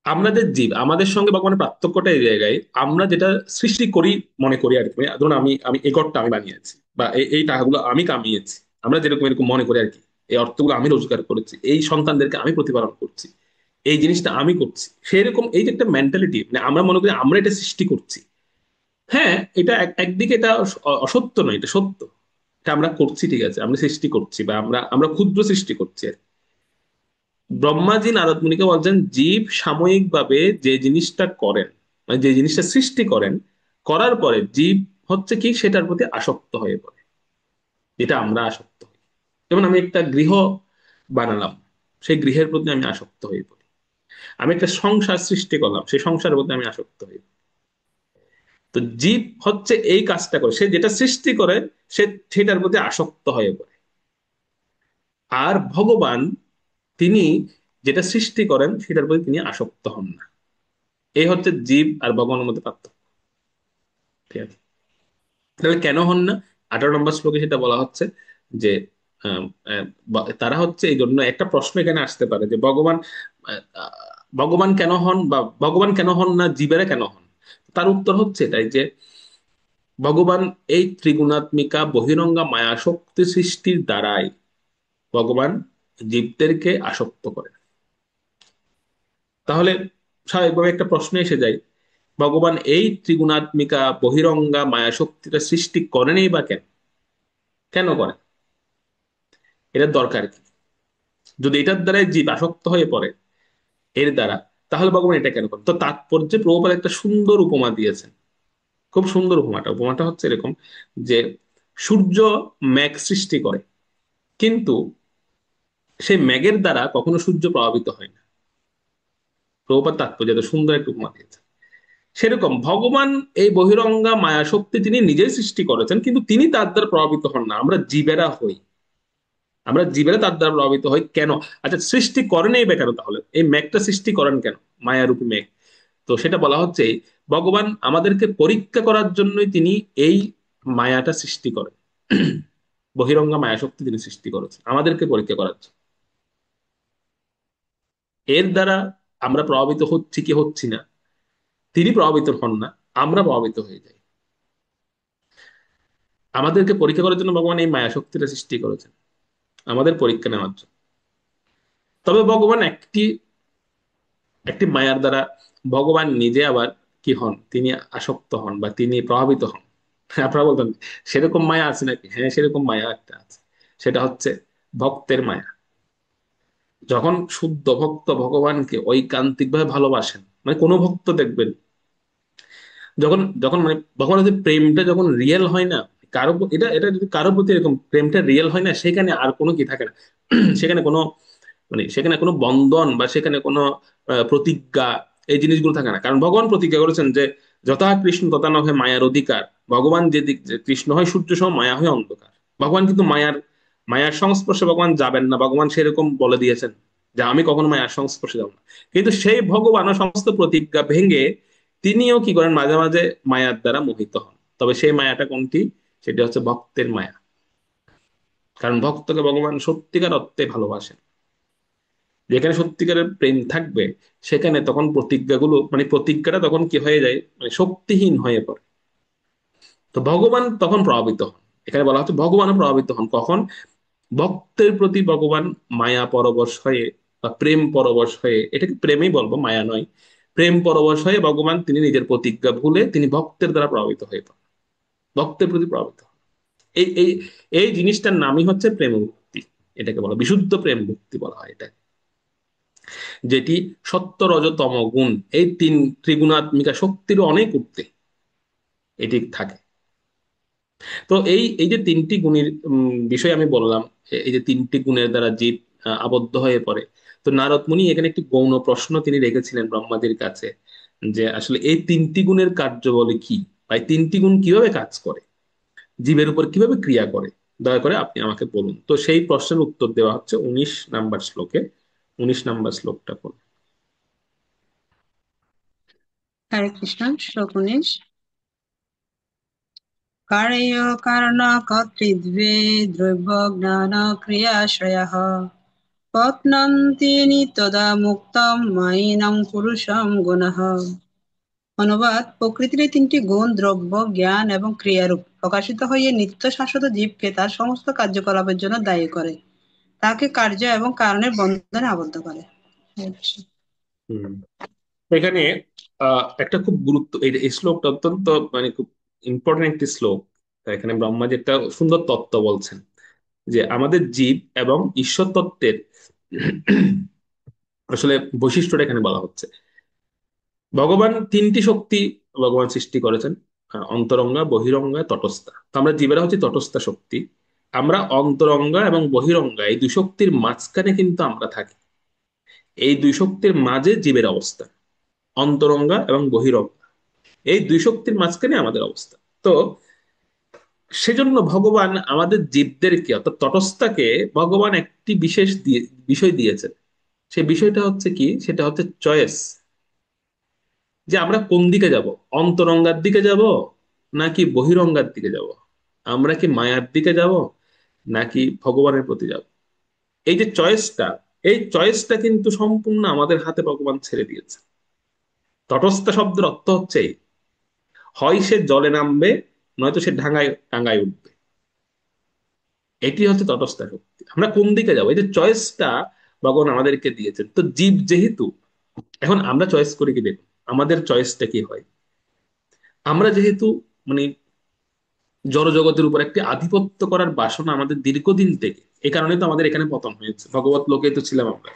আমরা যে জীব, আমাদের সঙ্গে ভগবানের পার্থক্যটা এই জায়গায়, আমরা যেটা সৃষ্টি করি মনে করি আর কি, মানে ধরুন আমি আমি এই ঘরটা আমি বানিয়েছি, বা এই টাকাগুলো আমি কামিয়েছি, আমরা যেরকম এরকম মনে করি আর কি। এই অর্থগুলো আমি রোজগার করেছি, এই সন্তানদেরকে আমি প্রতিপালন করছি, এই জিনিসটা আমি করছি, সেরকম এই যে একটা মেন্টালিটি, মানে আমরা মনে করি আমরা এটা সৃষ্টি করছি। হ্যাঁ, এটা একদিকে এটা অসত্য নয়, এটা সত্য। এটা আমরা করছি, ঠিক আছে, আমরা সৃষ্টি করছি, বা আমরা আমরা ক্ষুদ্র সৃষ্টি করছি আর কি। ব্রহ্মাজি নারদ মুনিকে বলছেন জীব সাময়িকভাবে যে জিনিসটা করেন, মানে যে জিনিসটা সৃষ্টি করেন, করার পরে জীব হচ্ছে কি সেটার প্রতি আসক্ত হয়ে পড়ে, যেটা আমরা আসক্ত হই। যেমন আমি একটা গৃহ বানালাম, সেই গৃহের প্রতি আমি আসক্ত হয়ে পড়ি। আমি একটা সংসার সৃষ্টি করলাম, সেই সংসারের প্রতি আমি আসক্ত হই। তো জীব হচ্ছে এই কাজটা করে, সে যেটা সৃষ্টি করে সে সেটার প্রতি আসক্ত হয়ে পড়ে। আর ভগবান, তিনি যেটা সৃষ্টি করেন সেটার প্রতি তিনি আসক্ত হন না। এই হচ্ছে জীব আর ভগবানের মধ্যে পার্থক্য। ঠিক আছে, তাহলে কেন হন না? 18 নম্বর শ্লোকে সেটা বলা হচ্ছে যে আহ, আহ, তারা হচ্ছে এই জন্য, একটা প্রশ্ন এখানে আসতে পারে যে ভগবান ভগবান কেন হন, বা ভগবান কেন হন না, জীবেরা কেন হন? তার উত্তর হচ্ছে এটাই যে ভগবান এই ত্রিগুণাত্মিকা বহিরঙ্গা মায়া শক্তি সৃষ্টির দ্বারাই ভগবান জীবদেরকে আসক্ত করেন। তাহলে স্বাভাবিকভাবে একটা প্রশ্ন এসে যায়, ভগবান এই ত্রিগুণাত্মিকা বহিরঙ্গা মায়া শক্তিটা সৃষ্টি করেনই বা কেন? কেন করেন? এটার দরকার কি? যদি এটার দ্বারাই জীব আসক্ত হয়ে পড়ে এর দ্বারা, তাহলে ভগবান এটা কেন করেন? তো তাৎপর্যে প্রভুপাদ একটা সুন্দর উপমা দিয়েছেন, খুব সুন্দর উপমাটা। উপমাটা হচ্ছে এরকম যে সূর্য মেঘ সৃষ্টি করে, কিন্তু সেই মেঘের দ্বারা কখনো সূর্য প্রভাবিত হয় না। প্রভুপাদ তাৎপর্য এত সুন্দর একটা উপমা দিয়েছেন। সেরকম ভগবান এই বহিরঙ্গা মায়া শক্তি তিনি নিজেই সৃষ্টি করেছেন, কিন্তু তিনি তার দ্বারা প্রভাবিত হন না, আমরা জীবেরা হই। আমরা জীবেরা তার দ্বারা প্রভাবিত হই কেন? আচ্ছা, সৃষ্টি করেন এই বেকার, তাহলে এই মেঘটা সৃষ্টি করেন কেন, মায়ারূপী মেঘ? তো সেটা বলা হচ্ছে ভগবান আমাদেরকে পরীক্ষা করার জন্যই তিনি এই মায়াটা সৃষ্টি করেন। বহিরঙ্গা মায়া শক্তি তিনি সৃষ্টি করেছেন আমাদেরকে পরীক্ষা করার জন্য। এর দ্বারা আমরা প্রভাবিত হচ্ছি কি হচ্ছি না, তিনি প্রভাবিত হন না, আমরা প্রভাবিত হয়ে যাই। আমাদেরকে পরীক্ষা করার জন্য ভগবান এই মায়া শক্তিটা সৃষ্টি করেছেন, আমাদের পরীক্ষা নেওয়ার জন্য। তবে ভগবান একটি একটি মায়ার দ্বারা ভগবান নিজে আবার কি হন, তিনি আসক্ত হন বা তিনি প্রভাবিত হন। আপনারা বলতেন সেরকম মায়া আছে নাকি? হ্যাঁ, সেরকম মায়া একটা আছে। সেটা হচ্ছে ভক্তের মায়া। যখন শুদ্ধ ভক্ত ভগবানকে ঐকান্তিক ভাবে ভালোবাসেন, মানে কোনো ভক্ত দেখবেন যখন যখন মানে ভগবানের যে প্রেমটা যখন রিয়েল হয় না, কারো এটা এটা যদি কারোর প্রতি এরকম প্রেমটা রিয়েল হয় না, সেখানে আর কোনো কি থাকে না। সেখানে কোনো, মানে সেখানে কোনো বন্ধন বা সেখানে কোনো প্রতিজ্ঞা, এই জিনিসগুলো থাকে না। কারণ ভগবান প্রতিজ্ঞা করেছেন যে যথা কৃষ্ণ তথা নহে মায়ার অধিকার। ভগবান যে দিক, যে কৃষ্ণ হয় সূর্য সহ, মায়া হয় অন্ধকার। ভগবান কিন্তু মায়ার মায়ার সংস্পর্শে ভগবান যাবেন না, ভগবান সেরকম বলে দিয়েছেন যে আমি কখনো মায়ার সংস্পর্শে যাব না। কিন্তু সেই ভগবানও সমস্ত প্রতিজ্ঞা ভেঙে তিনিও কি করেন, মাঝে মাঝে মায়ার দ্বারা মোহিত হন। তবে সেই মায়াটা কোনটি? সেটি হচ্ছে ভক্তের মায়া। কারণ ভক্তকে ভগবান সত্যিকার অর্থে ভালোবাসেন। যেখানে সত্যিকারের প্রেম থাকবে, সেখানে তখন প্রতিজ্ঞাগুলো, মানে প্রতিজ্ঞাটা তখন কি হয়ে যায়, মানে শক্তিহীন হয়ে পড়ে। তো ভগবান তখন প্রভাবিত হন। এখানে বলা হচ্ছে ভগবানও প্রভাবিত হন কখন? ভক্তের প্রতি ভগবান মায়া পরবশ হয়ে বা প্রেম পরবশ হয়ে, এটাকে প্রেমেই বলবো, মায়া নয়, প্রেম পরবশ হয়ে ভগবান তিনি নিজের প্রতিজ্ঞা ভুলে তিনি ভক্তের দ্বারা প্রভাবিত হয়ে পড়েন, ভক্তের প্রতি প্রভাবিত হন। এই এই এই জিনিসটার নামই হচ্ছে প্রেম ভক্তি। এটাকে বলা বিশুদ্ধ প্রেম ভক্তি বলা হয় এটা, যেটি সত্য রজ তম গুণ, এই তিন ত্রিগুণাত্মিকা শক্তির অনেক ঊর্ধ্বে এটি থাকে। তো এই এই যে তিনটি গুণের বিষয় আমি বললাম, এই যে তিনটি গুণের দ্বারা জীব আবদ্ধ হয়ে পড়ে। তো নারদ মুনি এখানে একটি গৌণ প্রশ্ন তিনি রেখেছিলেন ব্রহ্মাজির কাছে, যে আসলে এই তিনটি গুণের কার্য বলে কি, বা এই তিনটি গুণ কিভাবে কাজ করে, জীবের উপর কিভাবে ক্রিয়া করে, দয়া করে আপনি আমাকে বলুন। তো সেই প্রশ্নের উত্তর দেওয়া হচ্ছে 19 নম্বর শ্লোকে। 19 নম্বর শ্লোকটা বলুন। হরে কৃষ্ণ। শ্লোক 19। কারয় কারণ কর্তৃদ্বে দ্রব্য জ্ঞান ক্রিয়াশ্রয়ঃ পপ্নন্তি নিত্যদা মুক্তম মায়িনং পুরুষম গুণঃ। অনুবাদ: প্রকৃতির এই তিনটি গুণ দ্রব্য, জ্ঞান এবং ক্রিয়ারূপ প্রকাশিত হয়ে নিত্য শাশ্বত জীবকে তার সমস্ত কার্যকলাপের জন্য দায়ী করে, তাকে কার্য এবং কারণের বন্ধনে আবদ্ধ করে। হুম। এখানে একটা খুব গুরুত্ব, এই শ্লোকটা অত্যন্ত মানে খুব ইম্পর্টেন্ট একটি শ্লোক। তা এখানে ব্রহ্মাজি একটা সুন্দর তত্ত্ব বলছেন, যে আমাদের জীব এবং ঈশ্বর তত্ত্বের আসলে বৈশিষ্ট্যটা এখানে বলা হচ্ছে। ভগবান তিনটি শক্তি ভগবান সৃষ্টি করেছেন, অন্তরঙ্গা, বহিরঙ্গা, তটস্থা। তো আমরা জীবেরা হচ্ছে তটস্থা শক্তি। আমরা অন্তরঙ্গা এবং বহিরঙ্গা এই দুই শক্তির মাঝখানে কিন্তু আমরা থাকি। এই দুই শক্তির মাঝে জীবের অবস্থা, অন্তরঙ্গা এবং বহিরঙ্গা, এই দুই শক্তির মাঝখানে আমাদের অবস্থা। তো সেজন্য ভগবান আমাদের জীবদেরকে অর্থাৎ তটস্থাকে ভগবান একটি বিশেষ বিষয় দিয়েছেন। সেই বিষয়টা হচ্ছে কি, সেটা হচ্ছে চয়েস, যে আমরা কোন দিকে যাব, অন্তরঙ্গার দিকে যাব নাকি বহিরঙ্গার দিকে যাব, আমরা কি মায়ার দিকে যাব নাকি ভগবানের প্রতি যাব। এই যে চয়েসটা, এই চয়েসটা কিন্তু সম্পূর্ণ আমাদের হাতে ভগবান ছেড়ে দিয়েছে। তটস্থ শব্দের অর্থ হচ্ছে হয় সে জলে নামবে, নয়তো সে ডাঙায় টাঙ্গায় উঠবে। এটি হচ্ছে তটস্থ শক্তি। আমরা কোন দিকে যাবো, এই যে চয়েসটা ভগবান আমাদেরকে দিয়েছেন। তো জীব যেহেতু, এখন আমরা চয়েস করি কি, দেখুন আমাদের চয়েসটা কি হয়। আমরা যেহেতু মানে জড়জগতের উপর একটি আধিপত্য করার বাসনা আমাদের দীর্ঘদিন থেকে, এই কারণে তো আমাদের এখানে পতন হয়েছে, ভগবত লোকে তো ছিলাম আমরা।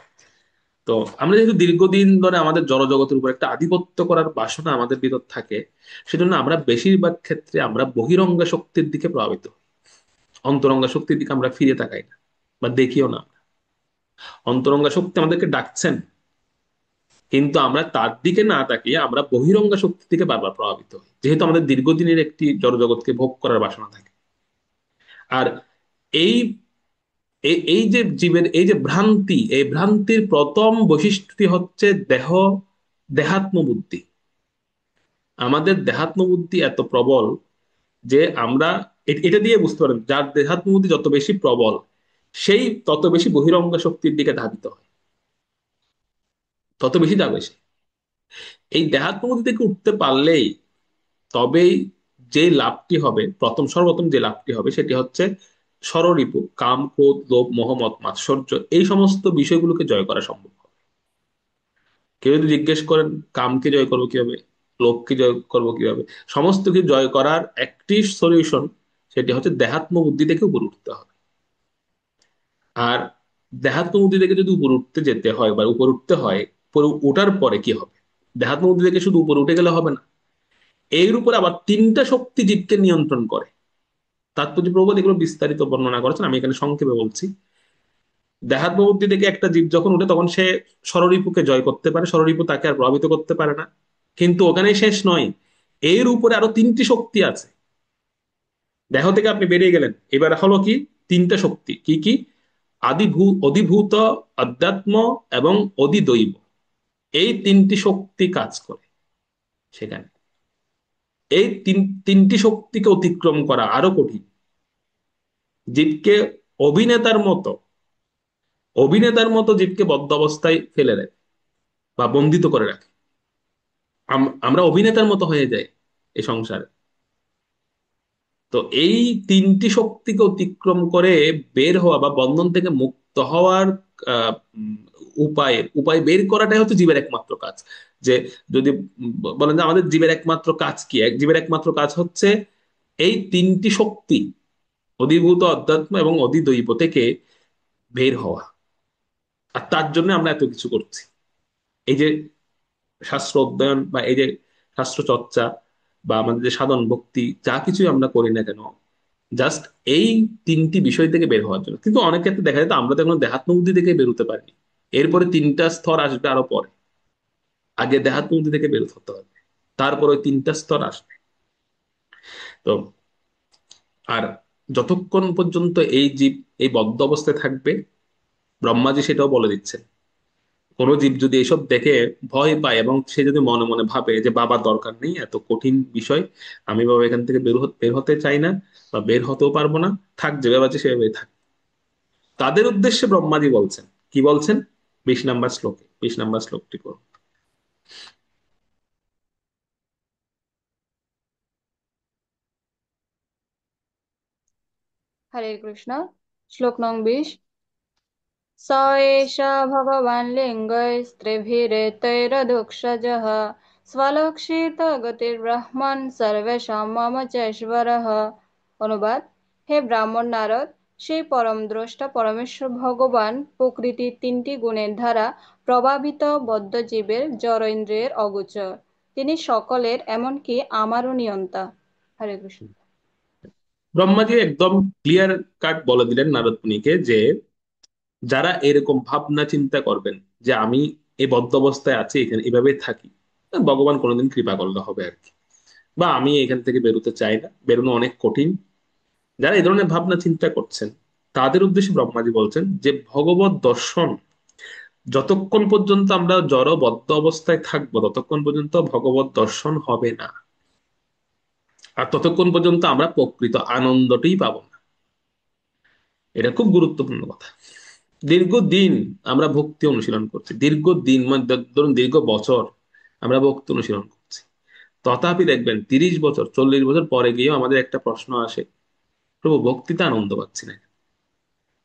তো আমরা যেহেতু দীর্ঘদিন ধরে আমাদের জড়জগতের উপর একটা আধিপত্য করার বাসনা আমাদের ভিতর থাকে, সেজন্য আমরা বেশিরভাগ ক্ষেত্রে আমরা বহিরঙ্গা শক্তির দিকে প্রভাবিত হই। অন্তরঙ্গা শক্তির দিকে আমরা ফিরে তাকাই না বা দেখিও না। অন্তরঙ্গা শক্তি আমাদেরকে ডাকছেন, কিন্তু আমরা তার দিকে না তাকিয়ে আমরা বহিরঙ্গা শক্তির দিকে বারবার প্রভাবিত হই, যেহেতু আমাদের দীর্ঘদিনের একটি জড়জগৎকে ভোগ করার বাসনা থাকে। আর এই এই যে জীবের এই যে ভ্রান্তি, এই ভ্রান্তির প্রথম বৈশিষ্ট্যটি হচ্ছে দেহাত্ম বুদ্ধি। আমাদের দেহাত্ম বুদ্ধি এত প্রবল যে আমরা এটা দিয়ে বুঝতে পারেন, যার দেহাত্ম বুদ্ধি যত বেশি প্রবল, সেই তত বেশি বহিরঙ্গ শক্তির দিকে ধাবিত হয়, তত বেশি যাবে সে। এই দেহাত্ম বুদ্ধি থেকে উঠতে পারলেই তবেই যে লাভটি হবে, প্রথম সর্বপ্রথম যে লাভটি হবে সেটি হচ্ছে ষড়রিপু, কাম, ক্রোধ, লোভ, মোহ, মদ, মাৎসর্য, এই সমস্ত বিষয়গুলোকে জয় করা সম্ভব হবে। কেউ যদি জিজ্ঞেস করেন কামকে জয় করবো কিভাবে, লোভকে জয় করবো কিভাবে, সমস্ত কিছু জয় করার একটি সলিউশন, সেটি হচ্ছে দেহাত্ম বুদ্ধি থেকে উপরে উঠতে হবে। আর দেহাত্ম বুদ্ধি থেকে যদি উপরে উঠতে যেতে হয় বা উপরে উঠতে হয়, উপরে ওঠার পরে কি হবে, দেহাত্ম বুদ্ধি থেকে শুধু উপরে উঠে গেলে হবে না, এর উপরে আবার তিনটা শক্তি জীবকে নিয়ন্ত্রণ করে। তাৎপর্য প্রবোধ এগুলো বিস্তারিত বর্ণনা করেছেন, আমি এখানে সংক্ষেপে বলছি। দেহাত্ম বুদ্ধি থেকে একটা জীব যখন উঠে তখন সে ষড়রিপুকে জয় করতে পারে, ষড়রিপু তাকে আর প্রভাবিত করতে পারে না। কিন্তু ওখানেই শেষ নয়, এর উপরে আরো তিনটি শক্তি আছে। দেহ থেকে আপনি বেরিয়ে গেলেন, এবার হলো কি, তিনটা শক্তি কি কি? অধিভূত, অধ্যাত্ম এবং অধিদৈব, এই তিনটি শক্তি কাজ করে সেখানে। এই তিনটি শক্তিকে অতিক্রম করা আরো কঠিন। জীবকে অভিনেতার মতো অভিনেতার মতো জীবকে বদ্ধ অবস্থায় ফেলে রাখে বা বন্দিত করে রাখে। আমরা অভিনেতার মতো হয়ে যাই এই সংসারে। তো এই তিনটি শক্তিকে অতিক্রম করে বের হওয়া বা বন্ধন থেকে মুক্ত হওয়ার আহ, উম, উপায় বের করাটাই হচ্ছে জীবের একমাত্র কাজ। যে যদি বলেন যে আমাদের জীবের একমাত্র কাজ কি, জীবের একমাত্র কাজ হচ্ছে এই তিনটি শক্তি, অধিভূত, অধ্যাত্ম এবং অধিদৈব থেকে বের হওয়া। আর তার জন্য আমরা এত কিছু করছি, এই যে শাস্ত্র অধ্যয়ন বা এই যে শাস্ত্র চর্চা বা আমাদের যে সাধন ভক্তি যা কিছুই আমরা করি না কেন, জাস্ট এই তিনটি বিষয় থেকে বের হওয়ার জন্য। কিন্তু অনেক ক্ষেত্রে দেখা যায় তো আমরা তো এখনো দেহাত্ম বুদ্ধি থেকে বেরোতে পারিনি। এরপরে তিনটা স্তর আসবে আরো পরে। আগে দেহাত্ম বুদ্ধি থেকে বের হতে হবে, তারপর ওই তিনটা স্তর আসবে। তো আর যতক্ষণ পর্যন্ত এই জীব এই বদ্ধ অবস্থায় থাকবে, ব্রহ্মাজি সেটাও বলে দিচ্ছে, কোনো জীব যদি এইসব দেখে ভয় পায় এবং সে যদি মনে মনে ভাবে যে বাবা দরকার নেই, এত কঠিন বিষয়, আমি বাবা এখান থেকে বের হতে চাই না বা বের হতেও পারবো না, থাক যেভাবে আছে সেভাবে থাক, তাদের উদ্দেশ্যে ব্রহ্মাজি বলছেন। কি বলছেন? 20 নম্বর শ্লোকে, 20 নম্বর শ্লোকটি পড়ুন। हरे कृष्ण। श्लोक नং 20। स एष भगवान् लिङ्गैस्त्रिभिरेतैरधुक्षजः स्वलक्षित গতির্ব্রহ্মণ সর্বেষাং মম চৈশ্বরः। অনুবাদ: হে ব্রাহ্মণ নারদ, সেই পরম দ্রষ্টা পরমেশ্বর ভগবান প্রকৃতির তিনটি গুণের দ্বারা প্রভাবিত বদ্ধ জীবের জড় ইন্দ্রিয়ের অগোচর। তিনি সকলের, এমনকি আমারও নিয়ন্তা। হরে কৃষ্ণ। ব্রহ্মাজি একদম ক্লিয়ার কাট বলে দিলেন নারদ মুনিকে যে যারা এরকম ভাবনা চিন্তা করবেন যে আমি এই বদ্ধ অবস্থায় আছি, এখানে এভাবে থাকি, ভগবান কোনোদিন কৃপা করলে হবে আর কি, বা আমি এখান থেকে বেরোতে চাই না, বেরোনো অনেক কঠিন, যারা এই ধরনের ভাবনা চিন্তা করছেন তাদের উদ্দেশ্যে ব্রহ্মাজি বলছেন যে ভগবত দর্শন, যতক্ষণ পর্যন্ত আমরা জড়বদ্ধ অবস্থায় থাকবো ততক্ষণ পর্যন্ত ভগবত দর্শন হবে না। আর ততক্ষণ পর্যন্ত আমরা প্রকৃত আনন্দটাই পাবো না। এটা খুব গুরুত্বপূর্ণ কথা। দীর্ঘদিন আমরা ভক্তি অনুশীলন করছি, দীর্ঘদিন মানে ধরুন দীর্ঘ বছর আমরা ভক্তি অনুশীলন করছি, তথাপি দেখবেন 30 বছর 40 বছর পরে গিয়েও আমাদের একটা প্রশ্ন আসে, প্রভু ভক্তিতে আনন্দ পাচ্ছি না,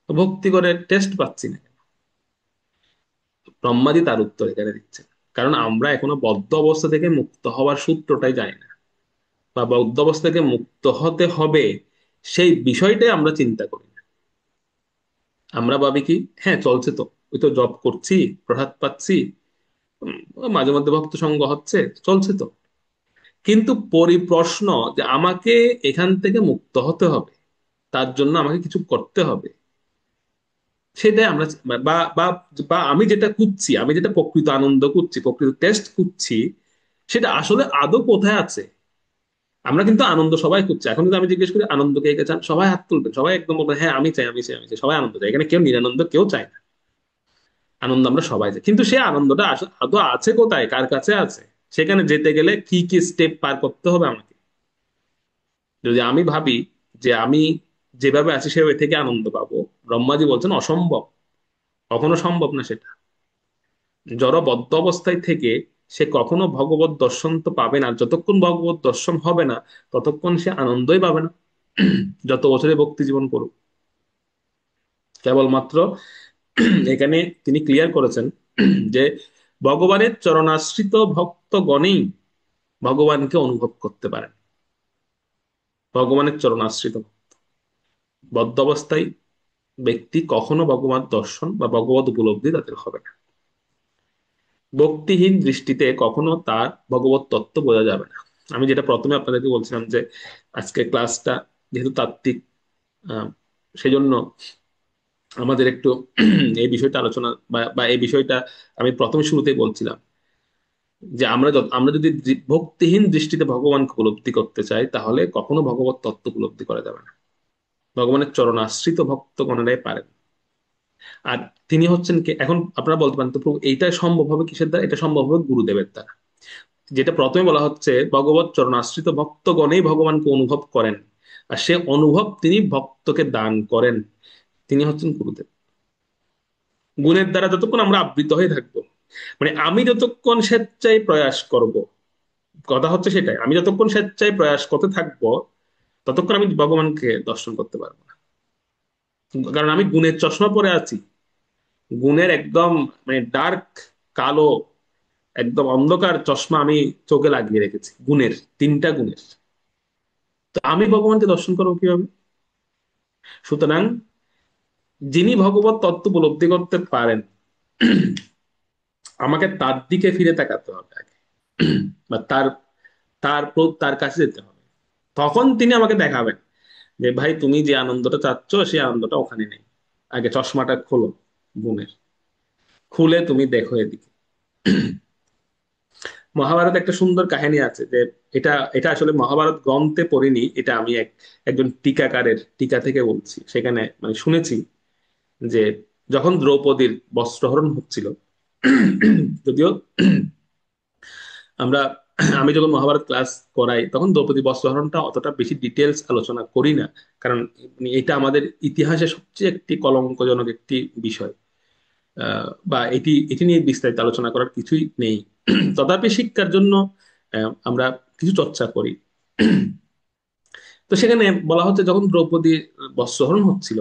ভক্তি করে টেস্ট পাচ্ছি না। ব্রহ্মাজি তার উত্তর এখানে দিচ্ছেন, কারণ আমরা এখনো বদ্ধ অবস্থা থেকে মুক্ত হওয়ার সূত্রটাই জানি না, বা বদ্ধ অবস্থা থেকে মুক্ত হতে হবে সেই বিষয়টাই আমরা চিন্তা করি না। আমরা ভাবি কি, হ্যাঁ চলছে তো, ওই তো জব করছি, প্রসাদ পাচ্ছি, মাঝে মধ্যে ভক্ত সঙ্গ হচ্ছে, চলছে তো। কিন্তু পরিপ্রশ্ন যে আমাকে এখান থেকে মুক্ত হতে হবে, তার জন্য আমাকে কিছু করতে হবে, সেটাই আমরা বা বা বা আমি যেটা খুঁজছি, আমি যেটা প্রকৃত আনন্দ খুঁজছি, প্রকৃত টেস্ট খুঁজছি, সেটা আসলে আদৌ কোথায় আছে? আমরা কিন্তু আনন্দ সবাই খুঁজছি। এখন যদি আমি জিজ্ঞেস করি আনন্দ কে কে চান, সবাই হাত তুলবেন, সবাই একদম বলবেন হ্যাঁ আমি চাই, আমি চাই, আমি চাই, সবাই আনন্দ চাই। এখানে কেউ নিরানন্দ কেউ চায় না, আনন্দ আমরা সবাই চাই। কিন্তু সে আনন্দটা আদৌ আছে কোথায়, কার কাছে আছে? সেখানে যেতে গেলে কি কি স্টেপ পার করতে হবে আমাকে? যদি আমি ভাবি যে আমি যেভাবে আছি সেভাবে থেকে আনন্দ পাবো, ব্রহ্মাজি বলছেন অসম্ভব, কখনো সম্ভব না সেটা। জড়বদ্ধ অবস্থায় থেকে সে কখনো ভগবত দর্শন তো পাবে না। যতক্ষণ ভগবত দর্শন হবে না ততক্ষণ সে আনন্দই পাবে না, যত বছরে ভক্তি জীবন করুক। কেবলমাত্র এখানে তিনি ক্লিয়ার করেছেন যে ভগবানের চরণাশ্রিত ভক্তগণেই ভগবানকে অনুভব করতে পারেন। ভগবানের চরণাশ্রিত বদ্ধ অবস্থায় ব্যক্তি কখনো ভগবান দর্শন বা ভগবত উপলব্ধি তাদের হবে না। ভক্তিহীন দৃষ্টিতে কখনো তার ভগবত তত্ত্ব বোঝা যাবে না। আমি যেটা প্রথমে আপনাদেরকে বলছিলাম যে আজকে ক্লাসটা যেহেতু তাত্ত্বিক, আহ, সেজন্য আমাদের একটু এই বিষয়টা আলোচনা বা এই বিষয়টা আমি প্রথম শুরুতেই বলছিলাম যে আমরা যদি ভক্তিহীন দৃষ্টিতে ভগবানকে উপলব্ধি করতে চাই তাহলে কখনো ভগবত তত্ত্ব উপলব্ধি করা যাবে না। ভগবানের চরণাশ্রিত ভক্তগণেরাই পারেন। আর তিনি হচ্ছেন কে? এখন আপনারা বলতে পারেন তো প্রভু এইটা সম্ভব হবে কিসের দ্বারা? এটা সম্ভব হবে গুরুদেবের দ্বারা। যেটা প্রথমে বলা হচ্ছে, ভগবত চরণাশ্রিত ভক্তগণেই ভগবানকে অনুভব করেন, আর সে অনুভব তিনি ভক্তকে দান করেন। তিনি হচ্ছেন গুরুদেব। গুণের দ্বারা যতক্ষণ আমরা আবৃত হয়ে থাকবো, মানে আমি যতক্ষণ স্বেচ্ছায় প্রয়াস করব, কথা হচ্ছে সেটাই, আমি যতক্ষণ স্বেচ্ছায় প্রয়াস করতে থাকবো ততক্ষণ আমি ভগবানকে দর্শন করতে পারবো না। কারণ আমি গুণের চশমা পরে আছি, গুণের একদম মানে ডার্ক, কালো, একদম অন্ধকার চশমা আমি চোখে লাগিয়ে রেখেছি, গুণের, তিনটা গুণের। তো আমি ভগবানকে দর্শন করবো কিভাবে? সুতরাং যিনি ভগবত তত্ত্ব উপলব্ধি করতে পারেন, আমাকে তার দিকে ফিরে তাকাতে হবে আগে, বা তার কাছে যেতে হবে। তখন তিনি আমাকে দেখাবেন যে ভাই তুমি যে আনন্দটা চাচ্ছ সেই আনন্দটা ওখানে নেই। আগে চশমাটা খোলো গুণের, খুলে তুমি দেখো এদিকে। মহাভারত একটা সুন্দর কাহিনী আছে যে, এটা এটা আসলে মহাভারত গ্রন্থে পড়িনি, এটা আমি একজন টিকাকারের টিকা থেকে বলছি, সেখানে মানে শুনেছি যে যখন দ্রৌপদীর বস্ত্রহরণ হচ্ছিল, যদিও আমরা আমি যখন মহাভারত ক্লাস করাই তখন দ্রৌপদী বস্ত্রহরণটা অতটা বেশি ডিটেলস আলোচনা করি না, কারণ এটা আমাদের ইতিহাসে সবচেয়ে একটি কলঙ্কজনক একটি বিষয়। বা এটি এটি নিয়ে বিস্তারিত আলোচনা করার কিছুই নেই। তথাপি শিক্ষার জন্য আমরা কিছু চর্চা করি। তো সেখানে বলা হচ্ছে যখন দ্রৌপদীর বস্ত্রহরণ হচ্ছিল,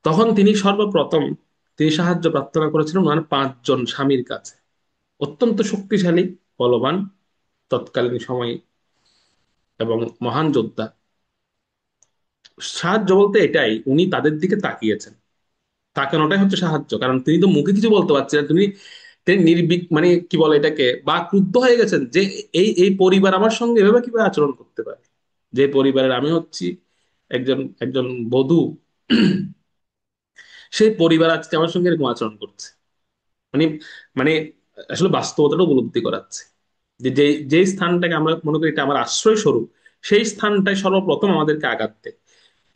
তখন তিনি সর্বপ্রথম তিনি সাহায্য প্রার্থনা করেছিলেন ওনার 5 জন স্বামীর কাছে, অত্যন্ত শক্তিশালী, বলবান তৎকালীন সময়ে এবং মহান যোদ্ধা। সাহায্য বলতে এটাই, উনি তাদের দিকে তাকিয়েছেন, তাকানোটাই হচ্ছে সাহায্য। কারণ তিনি তো মুখে কিছু বলতে পারছেন না, তিনি তিনি নির্বিক মানে কি বলে এটাকে, বা ক্রুদ্ধ হয়ে গেছেন যে এই এই পরিবার আমার সঙ্গে এভাবে কিভাবে আচরণ করতে পারে, যে পরিবারের আমি হচ্ছি একজন একজন বধূ, সেই পরিবার আজকে আমার সঙ্গে এরকম আচরণ করছে। মানে মানে আসলে বাস্তবতাটা উপলব্ধি করাচ্ছে যে যে যে স্থানটাকে আমরা মনে করি এটা আমার আশ্রয় স্বরূপ, সেই স্থানটাই সর্বপ্রথম আমাদেরকে আঘাত দেয়।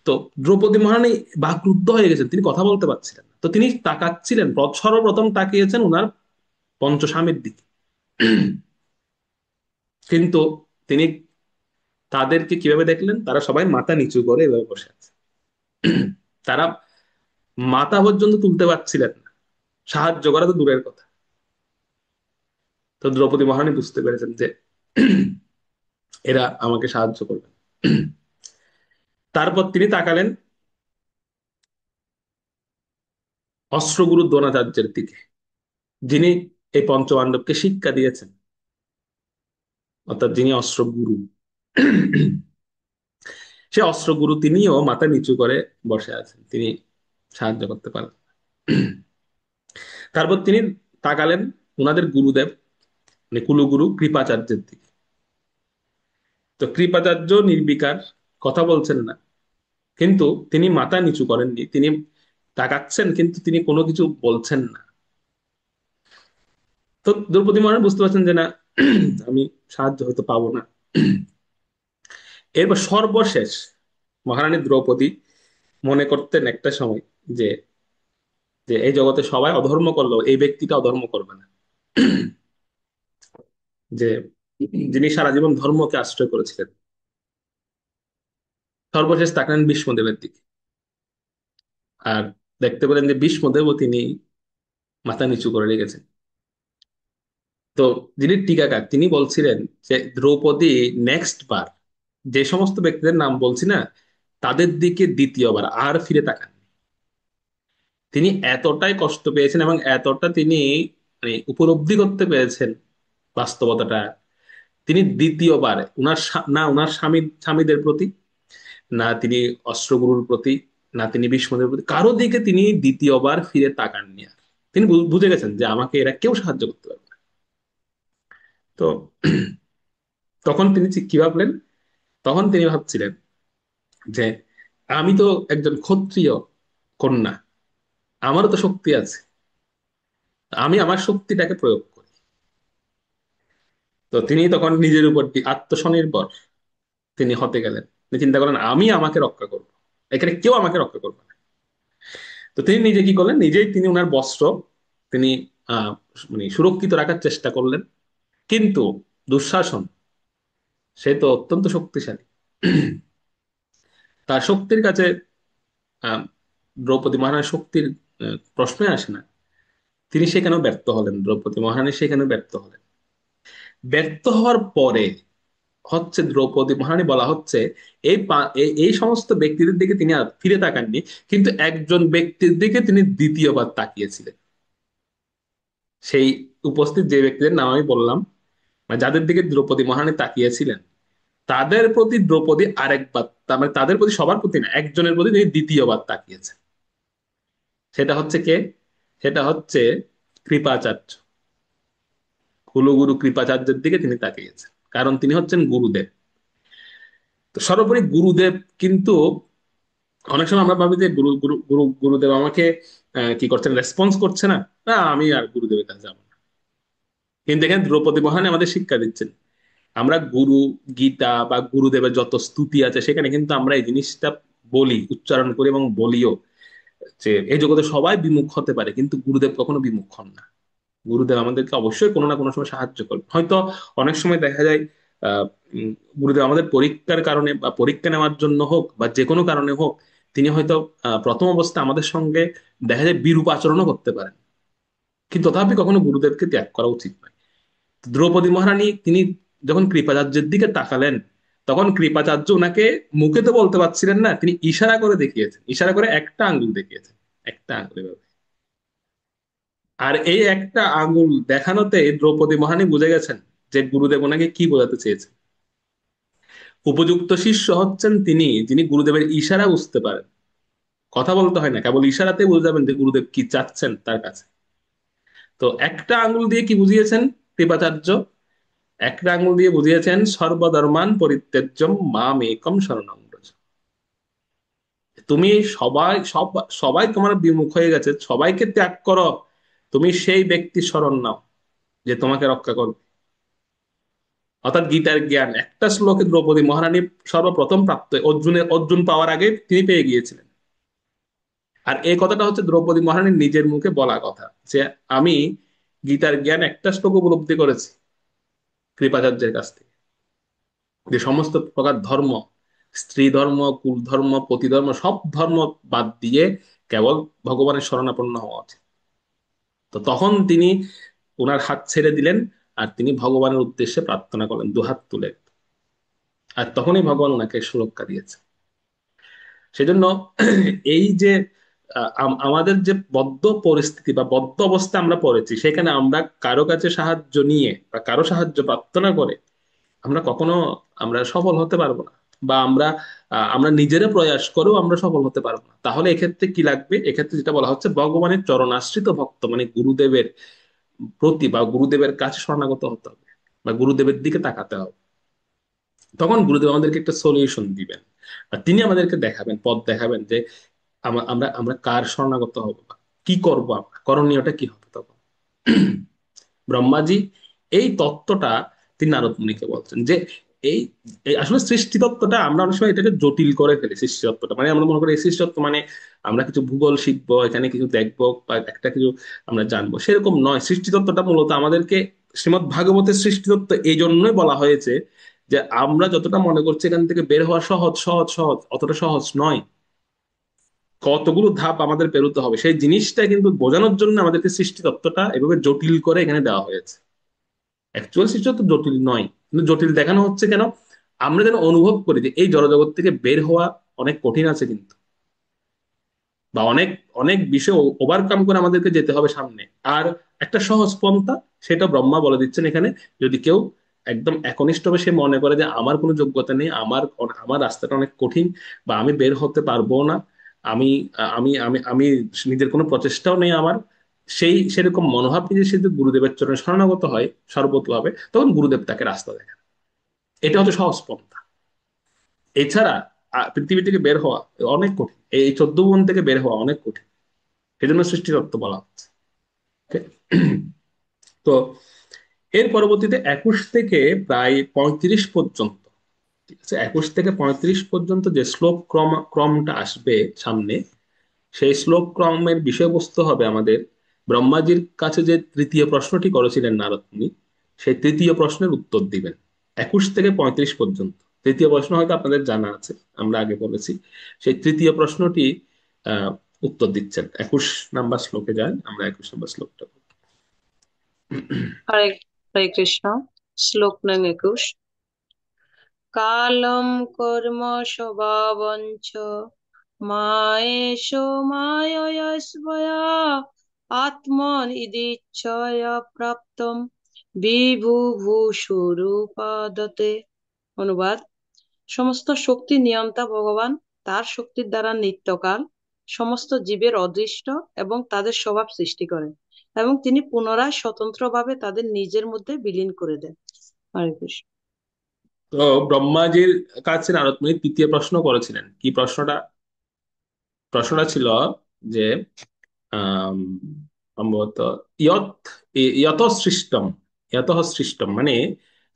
তো দ্রৌপদী মহারানী বাকরুদ্ধ হয়ে গেছেন, তিনি কথা বলতে পারছিলেন না, তো তিনি তাকাচ্ছিলেন, সর্বপ্রথম তাকিয়েছেন ওনার পঞ্চস্বামীর দিকে। কিন্তু তিনি তাদেরকে কিভাবে দেখলেন? তারা সবাই মাথা নিচু করে এভাবে বসে আছে, তারা মাথা পর্যন্ত তুলতে পারছিলেন না, সাহায্য করা তো দূরের কথা। তো দ্রৌপদী মহারানী বুঝতে পেরেছেন যে এরা আমাকে সাহায্য করবে। তারপর তিনি তাকালেন অস্ত্রগুরু দ্রোণাচার্যের দিকে, যিনি এই পঞ্চপাণ্ডবকে শিক্ষা দিয়েছেন, অর্থাৎ যিনি অস্ত্রগুরু। সে অস্ত্রগুরু, তিনিও মাথা নিচু করে বসে আছেন, তিনি সাহায্য করতে পারেন। তারপর তিনি তাকালেন ওনাদের গুরুদেব মানে কুলগুরু কৃপাচার্যের দিকে। তো কৃপাচার্য নির্বিকার, কথা বলছেন না, কিন্তু তিনি মাথা নিচু করেননি, তিনি তাকাচ্ছেন কিন্তু তিনি কোনো কিছু বলছেন না। তো দ্রৌপদী মহারাজ বুঝতে পারছেন যে না, আমি সাহায্য হয়তো পাবো না। এরপর সর্বশেষ মহারানী দ্রৌপদী মনে করতেন একটা সময় যে যে এই জগতে সবাই অধর্ম করলো, এই ব্যক্তিটা অধর্ম করবে না, যে যিনি সারা জীবন ধর্মকে আশ্রয় করেছিলেন। সর্বশেষ তাকালেন ভীষ্মদেবের দিকে, আর দেখতে পেলেন যে ভীষ্মদেবও তিনি মাথা নিচু করে রেখেছেন। তো যিনি টিকাকার তিনি বলছিলেন যে দ্রৌপদী নেক্সট বার যে সমস্ত ব্যক্তিদের নাম বলছি না, তাদের দিকে দ্বিতীয়বার আর ফিরে তাকান। তিনি এতটাই কষ্ট পেয়েছেন এবং এতটা তিনি মানে উপলব্ধি করতে পেরেছেন বাস্তবতাটা, তিনি দ্বিতীয়বার না উনার স্বামীদের প্রতি, না তিনি অস্ত্রগুরুর প্রতি, না তিনি ভীষ্মদের প্রতি, কারো দিকে তিনি দ্বিতীয়বার ফিরে তাকাননি আর। তিনি বুঝে গেছেন যে আমাকে এরা কেউ সাহায্য করতে পারবে না। তো তখন তিনি কি ভাবলেন? তখন তিনি ভাবছিলেন যে আমি তো একজন ক্ষত্রিয় কন্যা, আমারও তো শক্তি আছে, আমি আমার শক্তিটাকে প্রয়োগ করি। তো তিনি তখন নিজের উপর আত্মস্বনির্ভর তিনি হতে গেলেন। তিনি চিন্তা করেন আমি আমাকে রক্ষা করব। এখানে কেউ আমাকে রক্ষা করবে না। তো তিনি নিজে কি করলেন, নিজেই তিনি ওনার বস্ত্র তিনি আহ মানে সুরক্ষিত রাখার চেষ্টা করলেন। কিন্তু দুঃশাসন, সে তো অত্যন্ত শক্তিশালী, তার শক্তির কাছে আহ দ্রৌপদী মহারানীর শক্তির প্রশ্নই আসে না। তিনি সেখানেও ব্যর্থ হলেন, দ্রৌপদী মহারানী সেখানেও ব্যর্থ হলেন। ব্যর্থ হওয়ার পরে হচ্ছে দ্রৌপদী মহারানী বলা হচ্ছে এই সমস্ত ব্যক্তিদের দিকে তিনি আর ফিরে তাকাননি, কিন্তু একজন ব্যক্তির দিকে তিনি দ্বিতীয়বার তাকিয়েছিলেন। সেই উপস্থিত যে ব্যক্তিদের নাম আমি বললাম, মানে যাদের দিকে দ্রৌপদী মহারানী তাকিয়েছিলেন, তাদের প্রতি দ্রৌপদী আরেকবার, তার মানে তাদের প্রতি সবার প্রতি না, একজনের প্রতি তিনি দ্বিতীয়বার তাকিয়েছেন। সেটা হচ্ছে কে? সেটা হচ্ছে কৃপাচার্য। কুলগুরু কৃপাচার্যের দিকে তিনি তাকিয়েছেন, কারণ তিনি হচ্ছেন গুরুদেব। তো সর্বোপরি গুরুদেব কিন্তু, অনেক সময় আমরা ভাবি যে গুরুদেব আমাকে কি করছেন, রেসপন্স করছে না, না আমি আর গুরুদেবের কাছে যাবো না। কিন্তু এখানে দ্রৌপদী মহারানী আমাদের শিক্ষা দিচ্ছেন, আমরা গুরু, গীতা বা গুরুদেবের যত স্তুতি আছে সেখানে কিন্তু আমরা এই জিনিসটা বলি, উচ্চারণ করি এবং বলিও, যে এই জগতে সবাই বিমুখ হতে পারে কিন্তু গুরুদেব কখনো বিমুখ হন না। গুরুদেব আমাদেরকে অবশ্যই কোনো না কোনো সময় সাহায্য করবে। হয়তো অনেক সময় দেখা যায় আহ উম, গুরুদেব আমাদের পরীক্ষার কারণে বা পরীক্ষা নেওয়ার জন্য হোক বা যে কোনো কারণে হোক, তিনি হয়তো প্রথম অবস্থায় আমাদের সঙ্গে দেখা যায় বিরূপ আচরণও করতে পারেন, কিন্তু তথাপি কখনো গুরুদেবকে ত্যাগ করা উচিত নয়। দ্রৌপদী মহারানী তিনি যখন কৃপাচার্যের দিকে তাকালেন, তখন কৃপাচার্য ওনাকে মুখে তো বলতে পারছিলেন না, তিনি ইশারা করে দেখিয়েছেন, ইশারা করে একটা আঙ্গুল দেখিয়েছেন, একটা আঙ্গুল এভাবে। আর এই একটা আঙ্গুল দেখানোতে দ্রৌপদী মহারানী বুঝে গেছেন যে গুরুদেব ওনাকে কি বোঝাতে চেয়েছেন। উপযুক্ত শিষ্য হচ্ছেন তিনি, যিনি গুরুদেবের ইশারা বুঝতে পারেন। কথা বলতে হয় না, কেবল ইশারাতে বুঝে যাবেন যে গুরুদেব কি চাচ্ছেন তার কাছে। তো একটা আঙ্গুল দিয়ে কি বুঝিয়েছেন কৃপাচার্য? একটা আঙ্গুল দিয়ে বুঝিয়েছেন সর্বধর্মান পরিত্যাজ্যম মাম একম শরণং ব্রজ। তুমি সবাই তোমার বিমুখ হয়ে গেছে, সবাইকে ত্যাগ করো, তুমি সেই ব্যক্তি শরণ নাও যে তোমাকে রক্ষা করবে। অর্থাৎ গীতার জ্ঞান একটা শ্লোকে দ্রৌপদী মহারানী সর্বপ্রথম প্রাপ্ত, অর্জুন পাওয়ার আগে তিনি পেয়ে গিয়েছিলেন। আর এই কথাটা হচ্ছে দ্রৌপদী মহারানীর নিজের মুখে বলা কথা, যে আমি গীতার জ্ঞান একটা শ্লোক উপলব্ধি করেছি কৃপাচার্যের কাছ থেকে, যে সমস্ত প্রকার ধর্ম, স্ত্রী ধর্ম, কুল ধর্ম, পতি ধর্ম, সব ধর্ম বাদ দিয়ে কেবল ভগবানের শরণাপন্ন হওয়া উচিত। তো তখন তিনি ওনার হাত ছেড়ে দিলেন, আর তিনি ভগবানের উদ্দেশ্যে প্রার্থনা করলেন দুহাত তুলে। আর তখনই ভগবান ওনাকে সুরক্ষা দিয়েছে। সেজন্য এই যে আমাদের যে বদ্ধ পরিস্থিতি বা বদ্ধ অবস্থা আমরা পড়েছি, সেখানে আমরা কারো কাছে সাহায্য নিয়ে বা কারো সাহায্য প্রার্থনা করে আমরা কখনো আমরা সফল হতে পারবো না। বা আমরা নিজেরা প্রয়াস করেও আমরা সফল হতে পারবো না। তাহলে এক্ষেত্রে কি লাগবে? এক্ষেত্রে যেটা বলা হচ্ছে, ভগবানের চরণাশ্রিত ভক্ত, মানে গুরুদেবের প্রতি বা গুরুদেবের কাছে শরণাগত হতে হবে বা গুরুদেবের দিকে তাকাতে হবে। তখন গুরুদেব আমাদেরকে একটা সলিউশন দিবেন, বা তিনি আমাদেরকে দেখাবেন, পথ দেখাবেন যে আমরা আমরা কার শরণাগত হব বা কি করব, আমরা করণীয়টা কি হবে তখন। ব্রহ্মাজি এই তত্ত্বটা তিনি নারদ মুনিকে বলছেন, যে এই এই আসলে সৃষ্টি তত্ত্বটা আমরা অনেক সময় এটাকে জটিল করে ফেলি। সৃষ্টি তত্ত্বটা মানে আমরা মনে করি এই সৃষ্টি তত্ত্ব মানে আমরা কিছু ভূগোল শিখবো, এখানে কিছু দেখবো বা একটা কিছু আমরা জানবো, সেরকম নয়। সৃষ্টি তত্ত্বটা মূলত আমাদেরকে, শ্রীমদ্ ভাগবতের সৃষ্টি তত্ত্ব এই জন্যই বলা হয়েছে যে আমরা যতটা মনে করছি এখান থেকে বের হওয়া সহজ সহজ সহজ, অতটা সহজ নয়। কতগুলো ধাপ আমাদের পেরোতে হবে সেই জিনিসটা কিন্তু বোঝানোর জন্য আমাদেরকে সৃষ্টি তত্ত্বটা এভাবে জটিল করে এখানে দেওয়া হয়েছে। অ্যাকচুয়াল সিচুয়েশন তো জটিল নয়, কিন্তু জটিল দেখানো হচ্ছে কেন? আমরা যেন অনুভব করি যে এই জড়জগৎ থেকে বের হওয়া অনেক কঠিন আছে কিন্তু, বা অনেক অনেক বিষয় ওভারকাম করে আমাদেরকে যেতে হবে সামনে। আর একটা সহজ পন্থা, সেটা ব্রহ্মা বলে দিচ্ছেন এখানে। যদি কেউ একদম একনিষ্ঠ হবে, সে মনে করে যে আমার কোনো যোগ্যতা নেই, আমার আমার রাস্তাটা অনেক কঠিন, বা আমি বের হতে পারবো না, আমি আমি নিজের কোনো প্রচেষ্টাও নেই আমার, সেরকম মনোভাব নিয়ে সে যদি গুরুদেবের চরণে শরণাগত হয় সর্বতভাবে, তখন গুরুদেব তাকে রাস্তা দেখান। এটা হচ্ছে সহজ পন্থা। এছাড়া পৃথিবী থেকে বের হওয়া অনেক কঠিন, এই 14 ভুবন থেকে বের হওয়া অনেক কঠিন। সেজন্য সৃষ্টিতত্ত্ব বলা হচ্ছে। Okay? তো এর পরবর্তীতে 21 থেকে প্রায় 35 পর্যন্ত ঠিক আছে, 21 থেকে 35 পর্যন্ত যে শ্লোক ক্রমটা আসবে সামনে, সেই শ্লোক ক্রমের বিষয়বস্তু হবে আমাদের ব্রহ্মাজির কাছে যে তৃতীয় প্রশ্নটি করেছিলেন নারদ মুনি, সেই তৃতীয় প্রশ্নের উত্তর দিবেন 21 থেকে 35 পর্যন্ত। তৃতীয় প্রশ্ন হয়তো আপনাদের জানা আছে, আমরা আগে বলেছি। সেই তৃতীয় প্রশ্নটি আহ উত্তর দিচ্ছেন। 21 নাম্বার শ্লোকে যায়, আমরা 21 নাম্বার শ্লোকটা পড়ি। হরে হরে কৃষ্ণ। শ্লোক নং 21। কালম কর্ম স্বভাবঞ্চ মায়েশ মায়য়াস্বয়া আত্মন ইদিচ্ছয়া প্রাপ্তম বিভুভূষুরূপাদতে। অনুবাদ: সমস্ত শক্তির নিয়ন্তা ভগবান তার শক্তির দ্বারা নিত্যকাল সমস্ত জীবের অদৃষ্ট এবং তাদের স্বভাব সৃষ্টি করেন, এবং তিনি পুনরায় স্বতন্ত্রভাবে তাদের নিজের মধ্যে বিলীন করে দেন। হরে কৃষ্ণ। তো ব্রহ্মাজির কাছে নারদ মুনি তৃতীয় প্রশ্ন করেছিলেন। কি প্রশ্নটা? প্রশ্নটা ছিল যে আম, সম্ভবত ইয়ত ইয়ত সৃষ্টম, ইয়ত সৃষ্টম মানে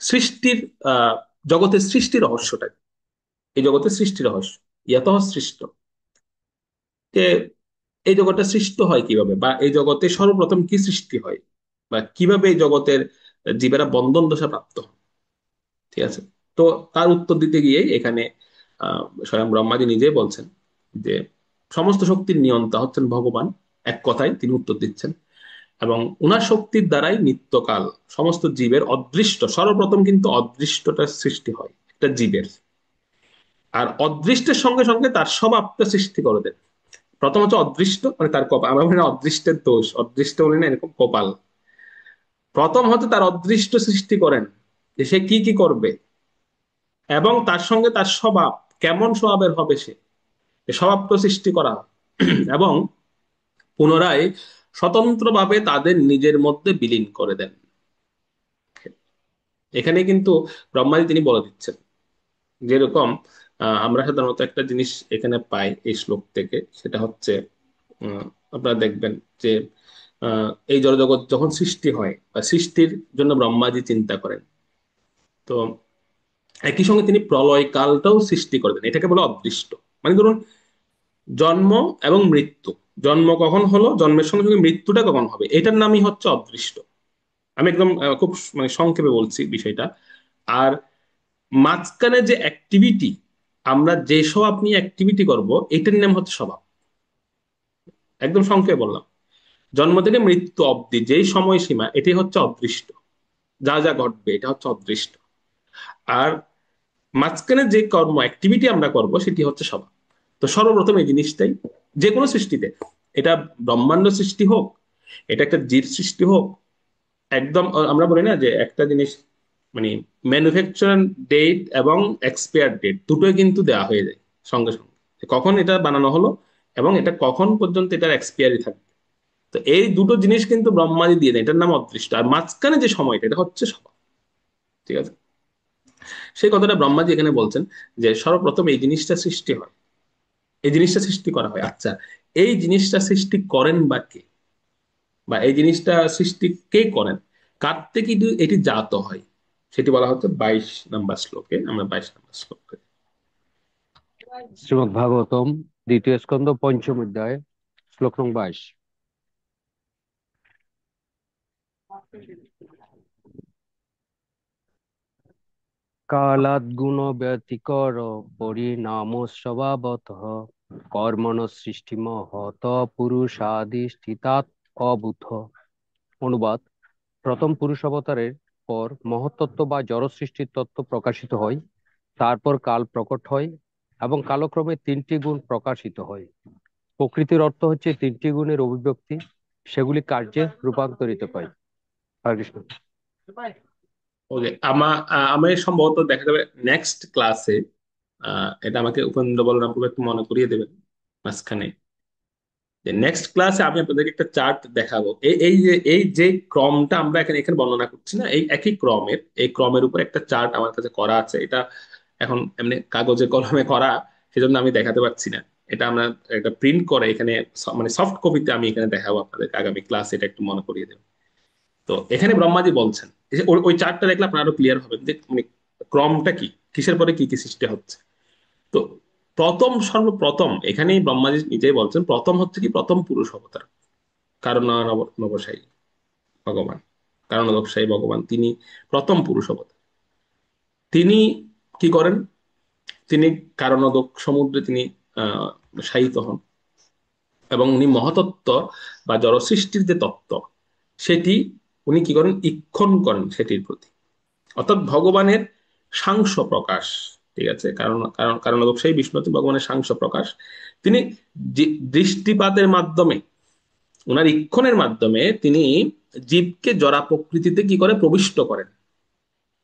সৃষ্টির, আহ জগতের সৃষ্টি রহস্যটা কি? এই জগতের সৃষ্টি রহস্য ইয়ত সৃষ্ট, যে এই জগৎটা সৃষ্ট হয় কিভাবে, বা এই জগতে সর্বপ্রথম কি সৃষ্টি হয়, বা কিভাবে এই জগতের জীবেরা বন্ধন দশা প্রাপ্ত হয়। ঠিক আছে, তো তার উত্তর দিতে গিয়ে এখানে স্বয়ং ব্রহ্মাজি নিজেই বলছেন যে সমস্ত শক্তির নিয়ন্তা হচ্ছেন ভগবান, এক কথায় তিনি উত্তর দিচ্ছেন। এবং উনার শক্তির দ্বারাই নিত্যকাল সমস্ত জীবের অদৃষ্ট, সর্বপ্রথম কিন্তু অদৃষ্টটার সৃষ্টি হয় একটা জীবের, আর অদৃষ্টের সঙ্গে সঙ্গে তার স্বভাবটা সৃষ্টি করে দেন। প্রথম হচ্ছে অদৃষ্ট, মানে তার কপাল, আমরা বলি না অদৃষ্টের দোষ, অদৃষ্ট বলি না, এরকম কপাল। প্রথম হচ্ছে তার অদৃষ্ট সৃষ্টি করেন, যে সে কি কি করবে, এবং তার সঙ্গে তার স্বভাব, কেমন স্বভাবের হবে সে, এ স্বভাবটা সৃষ্টি করা হয়। এবং পুনরায় স্বতন্ত্রভাবে তাদের নিজের মধ্যে বিলীন করে দেন। এখানে কিন্তু ব্রহ্মাজি তিনি বলে দিচ্ছেন যেরকম আমরা সাধারণত একটা জিনিস এখানে পাই এই শ্লোক থেকে, সেটা হচ্ছে আপনারা দেখবেন যে এই জড়জগৎ যখন সৃষ্টি হয় বা সৃষ্টির জন্য ব্রহ্মাজি চিন্তা করেন, তো একই সঙ্গে তিনি প্রলয় কালটাও সৃষ্টি করে দেন। এটাকে বলে অদৃষ্ট। মানে ধরুন জন্ম এবং মৃত্যু, জন্ম কখন হলো, জন্মের সঙ্গে সঙ্গে মৃত্যুটা কখন হবে, এটার নামই হচ্ছে অদৃষ্ট। আমি একদম খুব মানে সংক্ষেপে বলছি বিষয়টা। আর মাঝখানে যে অ্যাক্টিভিটি, আমরা যেসব আপনি অ্যাক্টিভিটি করব, এটার নাম হচ্ছে স্বভাব। একদম সংক্ষেপে বললাম, জন্ম থেকে মৃত্যু অবধি যেই সময়সীমা, এটাই হচ্ছে অদৃষ্ট। যা যা ঘটবে এটা হচ্ছে অদৃষ্ট। আর মাঝখানে যে কর্ম অ্যাক্টিভিটি আমরা করব, সেটি হচ্ছে স্বভাব। তো সর্বপ্রথম এই জিনিসটাই যে কোনো সৃষ্টিতে, এটা ব্রহ্মাণ্ড সৃষ্টি হোক, এটা একটা জীব সৃষ্টি হোক, একদম আমরা বলি না যে একটা জিনিস মানে ম্যানুফ্যাকচার ডেট এবং এক্সপায়ার ডেট দুটোই কিন্তু দেওয়া হয়ে যায় সঙ্গে সঙ্গে, যে কখন এটা বানানো হলো এবং এটা কখন পর্যন্ত এটার এক্সপায়ারি থাকবে। তো এই দুটো জিনিস কিন্তু ব্রহ্মাজি দিয়ে দেয়, এটার নাম অদৃষ্ট। আর মাঝখানে যে সময়টা, এটা হচ্ছে স্বভাব। ঠিক আছে, সেই কথাটা ব্রহ্মাজি এখানে বলছেন যে সর্বপ্রথম এই জিনিসটা সৃষ্টি হয়, এই জিনিসটা সৃষ্টি করা হয়। আচ্ছা, এই জিনিসটা সৃষ্টি করেন বা কে, বা এই জিনিসটা সৃষ্টি কে করেন, কার থেকে এটি জাত হয়, সেটি বলা হচ্ছে 22 নাম্বার শ্লোকে। আমরা 22 নাম্বার শ্লোকে। শ্রীমদ্ ভাগবতম দ্বিতীয় স্কন্ধ পঞ্চম অধ্যায় শ্লোক নং 22। কালাদ গুণ ব্যতিকর পরিণাম স্বভাবতঃ কর্মণ সৃষ্টি মহত পুরুষাদিষ্ঠিতাৎ অবুদ্ধ। অনুবাদ: প্রথম পুরুষ অবতারের পর মহত্তত্ত্ব বা জড় সৃষ্টির তত্ত্ব প্রকাশিত হয়, তারপর কাল প্রকট হয় এবং কালক্রমে তিনটি গুণ প্রকাশিত হয়। প্রকৃতির অর্থ হচ্ছে তিনটি গুণের অভিব্যক্তি, সেগুলি কার্যে রূপান্তরিত হয়। হরে কৃষ্ণ। ওকে, আমি সম্ভবত দেখা যাবে নেক্সট ক্লাসে, এটা আমাকে উপেন্দ্র বলরামপুর একটু মনে করিয়ে দেবেন মাঝখানে, যে নেক্সট ক্লাসে আমি আপনাদেরকে একটা চার্ট দেখাবো। এই যে ক্রমটা আমরা এখানে এখানে বর্ণনা করছি না, এই একই ক্রমের, এই ক্রমের উপর একটা চার্ট আমার কাছে করা আছে। এটা এখন এমনি কাগজে কলমে করা, সেজন্য আমি দেখাতে পারছি না। এটা আমরা একটা প্রিন্ট করে এখানে মানে সফট কপিতে আমি এখানে দেখাবো আপনাদেরকে আগামী ক্লাসে, এটা একটু মনে করিয়ে দেবো। তো এখানে ব্রহ্মাজি বলছেন, এই যে ওই চার্টটা দেখলে আপনারা আরো ক্লিয়ার হবেন যে মানে ক্রমটা কি। কিসের পরে কি কি সৃষ্টি হচ্ছে। তো সর্বপ্রথম এখানেই ব্রহ্মাজি নিজেই বলছেন, প্রথম হচ্ছে কি, প্রথম পুরুষ অবতার কারণ নবসায়ী ভগবান, কারণ ব্যবসায়ী ভগবান, তিনি প্রথম পুরুষ অবতার। তিনি কি করেন, তিনি কারণোদক সমুদ্রে তিনি আহ শায়িত হন, এবং উনি মহাতত্ত্ব বা জড়সৃষ্টির যে তত্ত্ব সেটি উনি কি করেন, ঈক্ষণ করেন সেটির প্রতি, অর্থাৎ ভগবানের সাংস প্রকাশ। ঠিক আছে, কারণ কারণ কারণ ব্যবসায়ী বিষ্ণু হচ্ছে ভগবানের সাংস প্রকাশ। তিনি দৃষ্টিপাতের মাধ্যমে, ওনার ঈক্ষণের মাধ্যমে তিনি জীবকে জড়া প্রকৃতিতে কি করে প্রবিষ্ট করেন।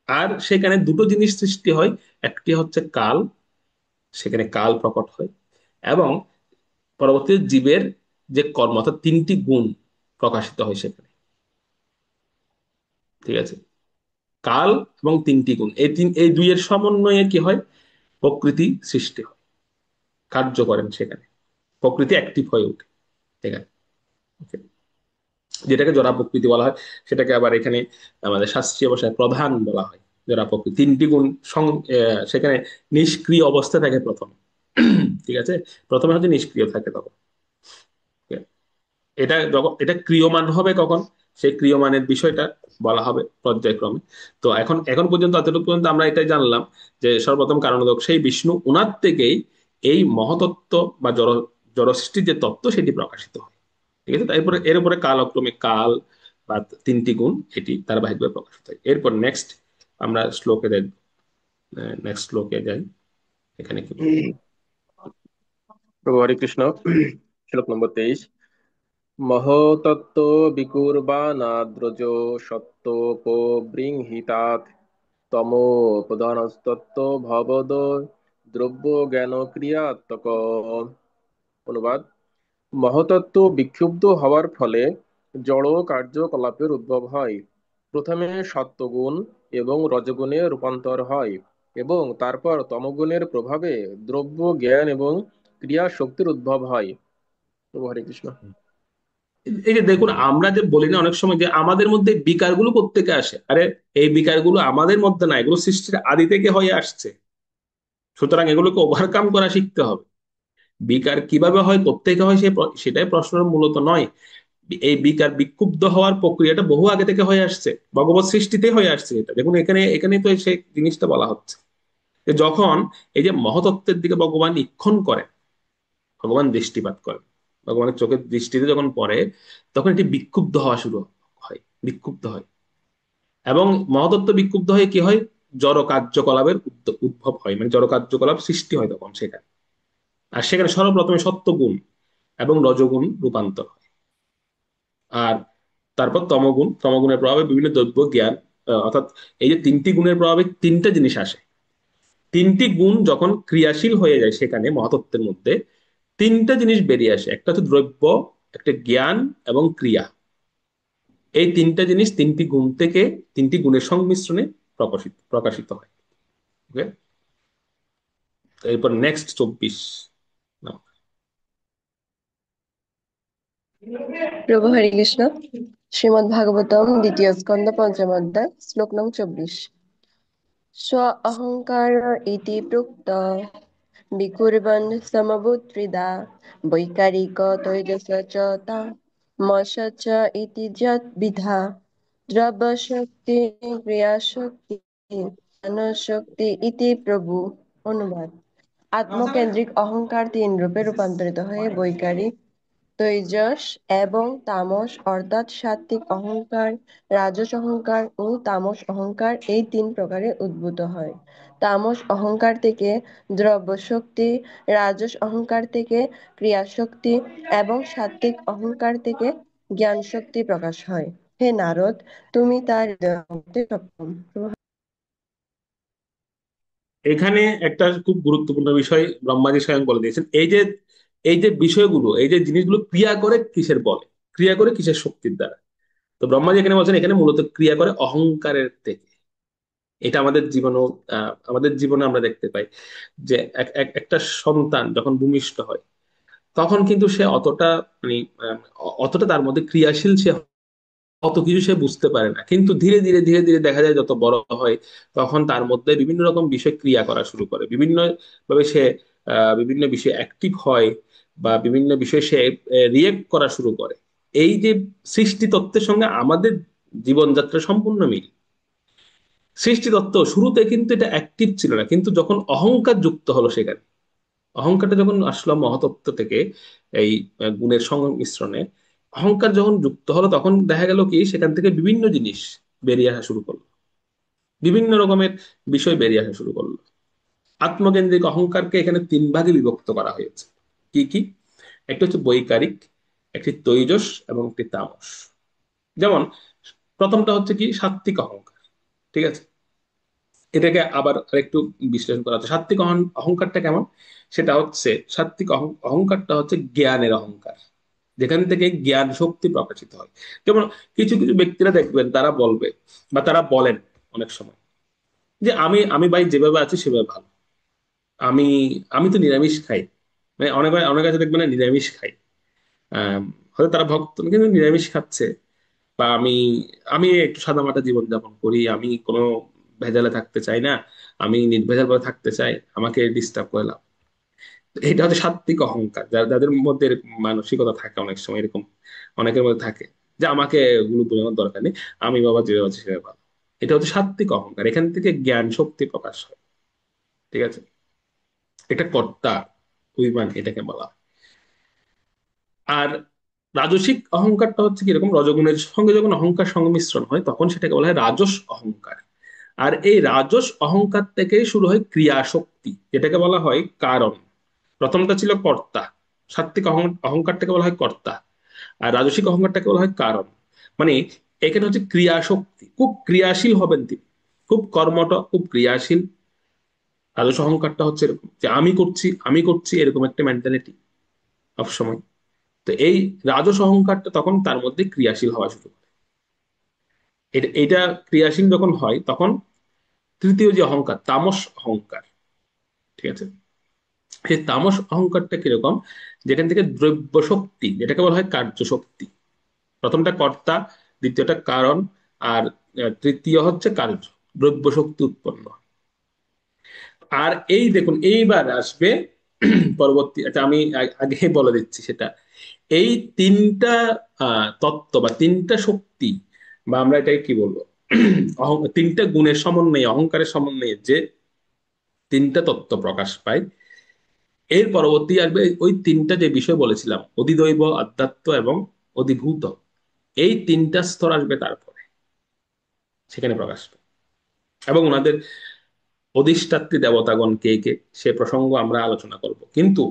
আর সেখানে দুটো জিনিস সৃষ্টি হয়, একটি হচ্ছে কাল, সেখানে কাল প্রকট হয়, এবং পরবর্তী জীবের যে কর্ম, অর্থাৎ তিনটি গুণ প্রকাশিত হয় সেখানে। ঠিক আছে, কাল এবং তিনটি গুণ, এই দুইয়ের সমন্বয়ে কি হয়, প্রকৃতি সৃষ্টি হয়, কার্য করেন সেখানে, প্রকৃতি অ্যাক্টিভ হয়ে ওঠে। ঠিক আছে, Okay? যেটাকে জড়া প্রকৃতি বলা হয়, সেটাকে আবার এখানে আমাদের শাস্ত্রীয় ভাষায় প্রধান বলা হয়। জড়া প্রকৃতি তিনটি গুণ সেখানে নিষ্ক্রিয় অবস্থা থাকে প্রথমে। ঠিক আছে, প্রথমে হচ্ছে নিষ্ক্রিয় থাকে তখন। Okay? এটা ক্রিয়মান হবে কখন, সেই ক্রিয়মানের বিষয়টা বলা হবে পর্যায়ক্রমে। তো এখন এখন পর্যন্ত এতটুকু পর্যন্ত আমরা এটাই জানলাম যে সর্বপ্রথম কারণোদক সেই বিষ্ণু, উনার থেকেই এই মহতত্ত্ব বা জড়সৃষ্টির যে তত্ত্ব সেটি প্রকাশিত হয়। ঠিক আছে, তারপরে এর উপরে কালক্রমে কাল বা তিনটি গুণ এটি ধারাবাহিকভাবে প্রকাশিত হয়। এরপর নেক্সট আমরা শ্লোকে যাই, নেক্সট শ্লোকে যাই, এখানে কি বলবো। প্রভু হরে কৃষ্ণ। শ্লোক নম্বর 23। মহতত্ত্ব বিকুর্বানাদ্রজ সত্তোপবৃংহিতাৎ তমো প্রধানস্তত্ত্ব ভবদ দ্রব্য জ্ঞান ক্রিয়াত্মক। অনুবাদ: মহতত্ত্ব বিক্ষুব্ধ হওয়ার ফলে জড় কার্যকলাপের উদ্ভব হয়। প্রথমে সত্ত্বগুণ এবং রজগুণে রূপান্তর হয়, এবং তারপর তমগুণের প্রভাবে দ্রব্য জ্ঞান এবং ক্রিয়া শক্তির উদ্ভব হয়। প্রভু হরে কৃষ্ণ। এই যে দেখুন, আমরা যে বলি না অনেক সময় যে আমাদের মধ্যে বিকারগুলো কোত্থেকে আসে, আরে এই বিকারগুলো আমাদের মধ্যে না, এগুলো সৃষ্টির আদি থেকে হয়ে আসছে। সুতরাং এগুলোকে ওভারকাম করা শিখতে হবে। বিকার কিভাবে হয়, কোত্থেকে হয়, সেটাই প্রশ্নের মূলত নয়। এই বিকার বিক্ষুব্ধ হওয়ার প্রক্রিয়াটা বহু আগে থেকে হয়ে আসছে, ভগবত সৃষ্টিতে হয়ে আসছে। এটা দেখুন, এখানে এখানে তো সেই জিনিসটা বলা হচ্ছে যে যখন এই যে মহতত্ত্বের দিকে ভগবান ঈক্ষণ করে, ভগবান দৃষ্টিপাত করেন, ভগবানের চোখের দৃষ্টিতে যখন পড়ে, তখন এটি বিক্ষুব্ধ হওয়া শুরু হয়, বিক্ষুব্ধ হয়। এবং মহতত্ত্ব বিক্ষুব্ধ হয়ে কি হয়, জড় কার্যকলাপের উদ্ভব হয়, মানে জড় কার্যকলাপ সৃষ্টি হয় তখন সেখানে। আর সেখানে সর্বপ্রথমে সত্যগুণ এবং রজগুণ রূপান্তর হয়। আর তারপর তমগুণ, তমগুণের প্রভাবে বিভিন্ন দ্রব্য জ্ঞান, অর্থাৎ এই যে তিনটি গুণের প্রভাবে তিনটা জিনিস আসে। তিনটি গুণ যখন ক্রিয়াশীল হয়ে যায় সেখানে মহাতত্ত্বের মধ্যে, তিনটা জিনিস বেরিয়ে আসে, একটা হচ্ছে দ্রব্য, একটা জ্ঞান এবং ক্রিয়া। এই তিনটা জিনিস তিনটি গুণ থেকে, তিনটি গুণের সংমিশ্রণে প্রকাশিত হয়। ওকে, এরপর নেক্সট 24 নাও। প্রভু হরে কৃষ্ণ। শ্রীমদ্ ভাগবতম দ্বিতীয় স্কন্দ পঞ্চম অধ্যায় শ্লোক নং 24। স্ব অহংকার ইতি প্রুক্ত বিকুর্বন সমবুদ্ধিদা বৈকারিক তৈজস চ তামস চ ইতি যদ্বিধা দ্রব্যশক্তি ক্রিয়াশক্তি জ্ঞানশক্তি ইতি প্রভু। অনুবাদ: আত্মকেন্দ্রিক অহংকার তিন রূপে রূপান্তরিত হয়ে বৈকারিক, তৈজস এবং তামস অর্থাৎ সাত্ত্বিক অহংকার, রাজস অহংকার ও তামস অহংকার এই তিন প্রকারে উদ্ভূত হয়। তামস অহংকার থেকে দ্রব্য শক্তি, রাজস অহংকার থেকে ক্রিয়াশক্তি এবং সাত্ত্বিক অহংকার থেকে জ্ঞান শক্তি প্রকাশ হয়। হে নারদ, তুমি তার হৃদয় হতে সক্ষম। এখানে একটা খুব গুরুত্বপূর্ণ বিষয় ব্রহ্মাজি স্বয়ং বলে দিয়েছেন, এই যে বিষয়গুলো, এই যে জিনিসগুলো ক্রিয়া করে কিসের বলে, ক্রিয়া করে কিসের শক্তির দ্বারা। তো ব্রহ্মাজি এখানে বলছেন, এখানে মূলত ক্রিয়া করে অহংকারের থেকে। এটা আমাদের জীবনেও, আমাদের জীবনে আমরা দেখতে পাই যে একটা সন্তান যখন ভূমিষ্ঠ হয়, তখন কিন্তু সে অতটা মানে অতটা তার মধ্যে ক্রিয়াশীল সে অত কিছু সে বুঝতে পারে না, কিন্তু ধীরে ধীরে ধীরে ধীরে দেখা যায় যত বড় হয় তখন তার মধ্যে বিভিন্ন রকম বিষয় ক্রিয়া করা শুরু করে, বিভিন্ন ভাবে সে বিভিন্ন বিষয়ে অ্যাক্টিভ হয়, বা বিভিন্ন বিষয়ে সে রিয়েক্ট করা শুরু করে। এই যে সৃষ্টি তত্ত্বের সঙ্গে আমাদের জীবনযাত্রা সম্পূর্ণ মিল। সৃষ্টি তত্ত্ব শুরুতে কিন্তু এটা অ্যাক্টিভ ছিল না, কিন্তু যখন অহংকার যুক্ত হলো সেখানে, অহংকারটা যখন আসলো মহতত্ত্ব থেকে, এই গুণের সংমিশ্রণে অহংকার যখন যুক্ত হলো, তখন দেখা গেল কি সেখান থেকে বিভিন্ন জিনিস বেরিয়ে আসা শুরু করলো, বিভিন্ন রকমের বিষয় বেরিয়ে আসা শুরু করলো। আত্মকেন্দ্রিক অহংকারকে এখানে তিন ভাগে বিভক্ত করা হয়েছে। কি কি? একটা হচ্ছে বৈকারিক, একটি তৈজস, এবং একটি তামস। যেমন প্রথমটা হচ্ছে কি সাত্ত্বিক অহংকার, ঠিক আছে? এটাকে আবার আরেকটু বিশ্লেষণ করা হচ্ছে। সাত্ত্বিক অহংকারটা কেমন? সেটা হচ্ছে সাত্ত্বিক অহংকারটা হচ্ছে জ্ঞানের অহংকার, যেখান থেকে জ্ঞান শক্তি প্রকাশিত হয়। যেমন কিছু কিছু ব্যক্তিরা দেখবেন তারা বলবে বা তারা বলেন অনেক সময় যে আমি আমি ভাই যেভাবে আছি সেভাবে ভালো, আমি আমি তো নিরামিষ খাই। মানে অনেক অনেক আছে দেখবেন না, নিরামিষ খাই। আহ হয়তো তারা ভক্ত না, কিন্তু নিরামিষ খাচ্ছে। বা আমি আমি একটু সাদামাটা জীবন যাপন করি, আমি কোনো ভেজালে থাকতে চাই না, আমি নির্ভেজাল ভাবে থাকতে চাই, আমাকে ডিস্টার্ব করে লাভ। এটা হচ্ছে সাত্ত্বিক অহংকার, যাদের মধ্যে এরকম মানসিকতা থাকে অনেক সময়, এরকম অনেকের মধ্যে থাকে যে আমাকে এগুলো বোঝানোর দরকার নেই, আমি বাবা যেভাবে আছি সেভাবে ভালো। এটা হচ্ছে সাত্ত্বিক অহংকার, এখান থেকে জ্ঞান শক্তি প্রকাশ হয়, ঠিক আছে? এটা কর্তা অভিমান এটাকে বলা হয়। আর রাজসিক অহংকারটা হচ্ছে কিরকম, রজগুণের সঙ্গে যখন অহংকার সংমিশ্রণ হয় তখন সেটাকে বলা হয় রাজস অহংকার। আর এই রাজস অহংকার থেকেই শুরু হয় ক্রিয়া শক্তি, যেটাকে বলা হয় কারণ। প্রথমটা ছিল কর্তা, সাত্ত্বিক অহংকারটাকে বলা হয় কর্তা, আর রাজসিক অহংকারটাকে বলা হয় কারণ। মানে এখানে হচ্ছে ক্রিয়া শক্তি, খুব ক্রিয়াশীল হবেন তিনি, খুব কর্মঠ, খুব ক্রিয়াশীল। রাজস অহংকারটা হচ্ছে এরকম যে আমি করছি আমি করছি, এরকম একটা মেন্টালিটি সবসময়। তো এই রাজস অহংকারটা তখন তার মধ্যে ক্রিয়াশীল হওয়া শুরু করে। এটা ক্রিয়াশীল যখন হয় তখন তৃতীয় যে অহংকার, তামস অহংকার, ঠিক আছে? সেই তামস অহংকারটা কিরকম, যেখান থেকে দ্রব্য শক্তি, যেটাকে বলা হয় কার্য শক্তি। প্রথমটা কর্তা, দ্বিতীয়টা কারণ, আর তৃতীয় হচ্ছে কার্য, দ্রব্য শক্তি উৎপন্ন। আর এই দেখুন এইবার আসবে পরবর্তী, আচ্ছা আমি আগে বলে দিচ্ছি সেটা। এই তিনটা তত্ত্ব বা তিনটা শক্তি, বা আমরা এটাকে কি বলবো, তিনটা গুণের সমন্বয়ে, অহংকারের সমন্বয়ে যে তিনটা তত্ত্ব প্রকাশ পায়, এর পরবর্তী আসবে ওই তিনটা যে বিষয় বলেছিলাম, অধিদৈব, আধ্যাত্ম এবং অধিভূত। এই তিনটা স্তর আসবে তারপরে, সেখানে প্রকাশ পায়। এবং ওনাদের অধিষ্ঠাত্রী দেবতাগণ কে কে, সে প্রসঙ্গ আমরা আলোচনা করব। কিন্তু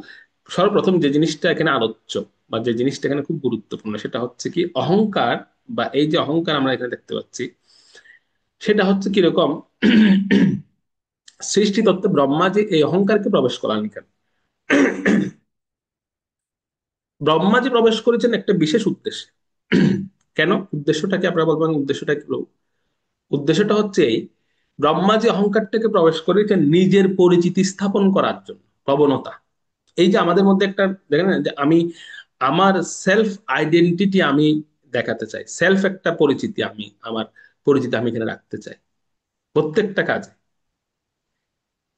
সর্বপ্রথম যে জিনিসটা এখানে আলোচ্য, বা যে জিনিসটা এখানে খুব গুরুত্বপূর্ণ, সেটা হচ্ছে কি অহংকার, বা এই যে অহংকার আমরা এখানে দেখতে পাচ্ছি, সেটা হচ্ছে কিরকম। সৃষ্টি তত্ত্বে ব্রহ্মা যে এই অহংকারকে প্রবেশ করান কেন? ব্রহ্মা যে প্রবেশ করেছেন একটা বিশেষ উদ্দেশ্যে। কেন? উদ্দেশ্যটা কি আপনারা বলবেন, উদ্দেশ্যটা কি? উদ্দেশ্যটা হচ্ছে এই, ব্রহ্মা যে অহংকারটাকে প্রবেশ করেছেন নিজের পরিচিতি স্থাপন করার জন্য, প্রবণতা। এই যে আমাদের মধ্যে একটা, দেখেন না, যে আমি আমার সেলফ আইডেন্টিটি আমি দেখাতে চাই, সেলফ একটা পরিচিতি, আমি আমার পরিচিতি আমি এখানে রাখতে চাই প্রত্যেকটা কাজে।